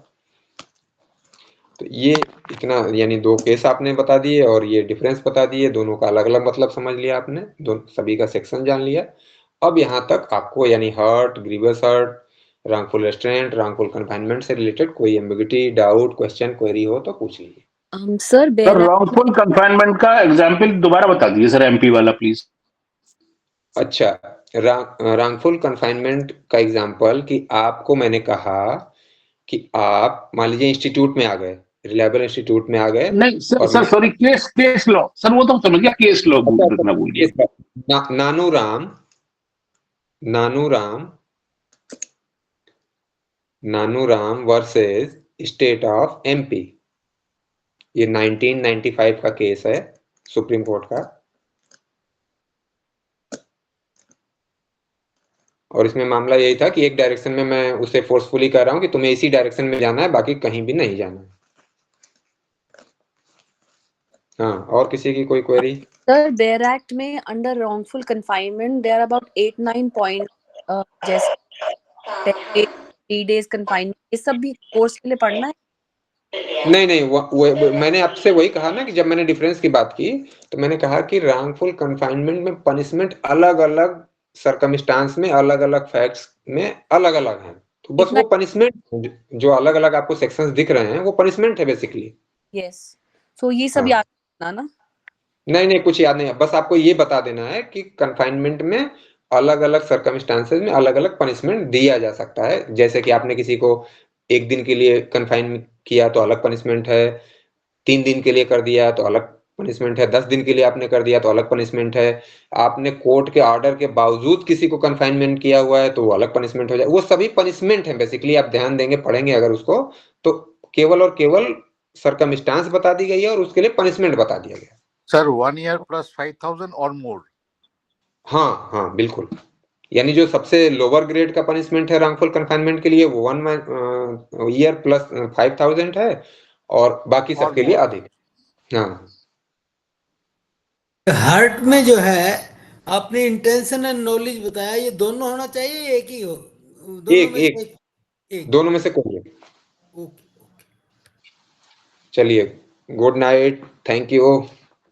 तो ये इतना, यानी 2 केस आपने बता दिए और ये डिफरेंस बता दिए, दोनों का अलग अलग मतलब समझ लिया आपने, सभी का सेक्शन जान लिया। अब यहाँ तक आपको यानी hurt, grievous hurt, wrongful restraint, wrongful confinement से रिलेटेड कोई एम्बिग्यूटी, डाउट, क्वेश्चन, क्वेरी हो तो पूछ लीजिए। सर रॉन्गफुल कन्फाइनमेंट का एग्जांपल दोबारा बता दीजिए सर, एमपी वाला प्लीज। अच्छा, रॉन्गफुल कन्फाइनमेंट का एग्जांपल कि आपको मैंने कहा कि आप मान लीजिए इंस्टीट्यूट में आ गए, रिलायबल इंस्टीट्यूट में आ गए। नहीं sir sorry, case law sir, वो तो समझ गया, केस लॉ रखना भूल गया। Nanuram versus state of MP, ये 1995 का केस है सुप्रीम कोर्ट का, और इसमें मामला यही था कि एक डायरेक्शन में मैं उसे फोर्सफुली कह रहा हूं कि तुम्हें इसी डायरेक्शन में जाना है, बाकी कहीं भी नहीं जाना है। हाँ, और किसी की कोई क्वेरी? सर बेयर एक्ट में under wrongful confinement there about 8-9 point, जैसे 3 डेज कन्फाइनमेंट, ये सब भी कोर्स के लिए पढ़ना है? नहीं, मैंने आपसे वही कहा ना कि जब मैंने डिफरेंस की बात की तो मैंने कहा कि रॉन्गफुल कन्फाइनमेंट में पनिशमेंट अलग अलग सर्कमस्टांस में, अलग अलग फैक्ट्स में अलग अलग है, तो बस वो पनिशमेंट जो अलग अलग आपको सेक्शंस दिख रहे हैं वो पनिशमेंट है बेसिकली। यस, सो ये सब याद रखना ना? नहीं, कुछ याद नहीं है, बस आपको ये बता देना है कि कन्फाइनमेंट में अलग अलग सर्कमस्टांसेस में अलग अलग पनिशमेंट दिया जा सकता है। जैसे कि आपने किसी को 1 दिन के लिए कन्फाइन किया तो अलग पनिशमेंट है, 3 दिन के लिए कर दिया तो अलग पनिशमेंट है, 10 दिन के लिए आपने कर दिया तो अलग पनिशमेंट है, आपने कोर्ट के ऑर्डर के बावजूद किसी को कन्फाइनमेंट किया हुआ है तो वो अलग पनिशमेंट हो जाए। वो सभी पनिशमेंट है बेसिकली, आप ध्यान देंगे, पढ़ेंगे अगर उसको, तो केवल और केवल सर्कमस्टांस बता दी गई है और उसके लिए पनिशमेंट बता दिया गया। सर 1 year plus 5,000 और मोर। हाँ हाँ बिल्कुल, यानी जो सबसे लोअर ग्रेड का पनिशमेंट है रॉन्गफुल कन्फाइनमेंट के लिए वो 1 ईयर प्लस 5,000 है और बाकी सबके लिए अधिक। हाँ, हार्ट में जो है आपने इंटेंशन एंड नॉलेज बताया, ये दोनों होना चाहिए, एक ही हो? दोनों एक में से एक एक। दोनों में से कोई एक। ओके। चलिए, गुड नाइट, थैंक यू।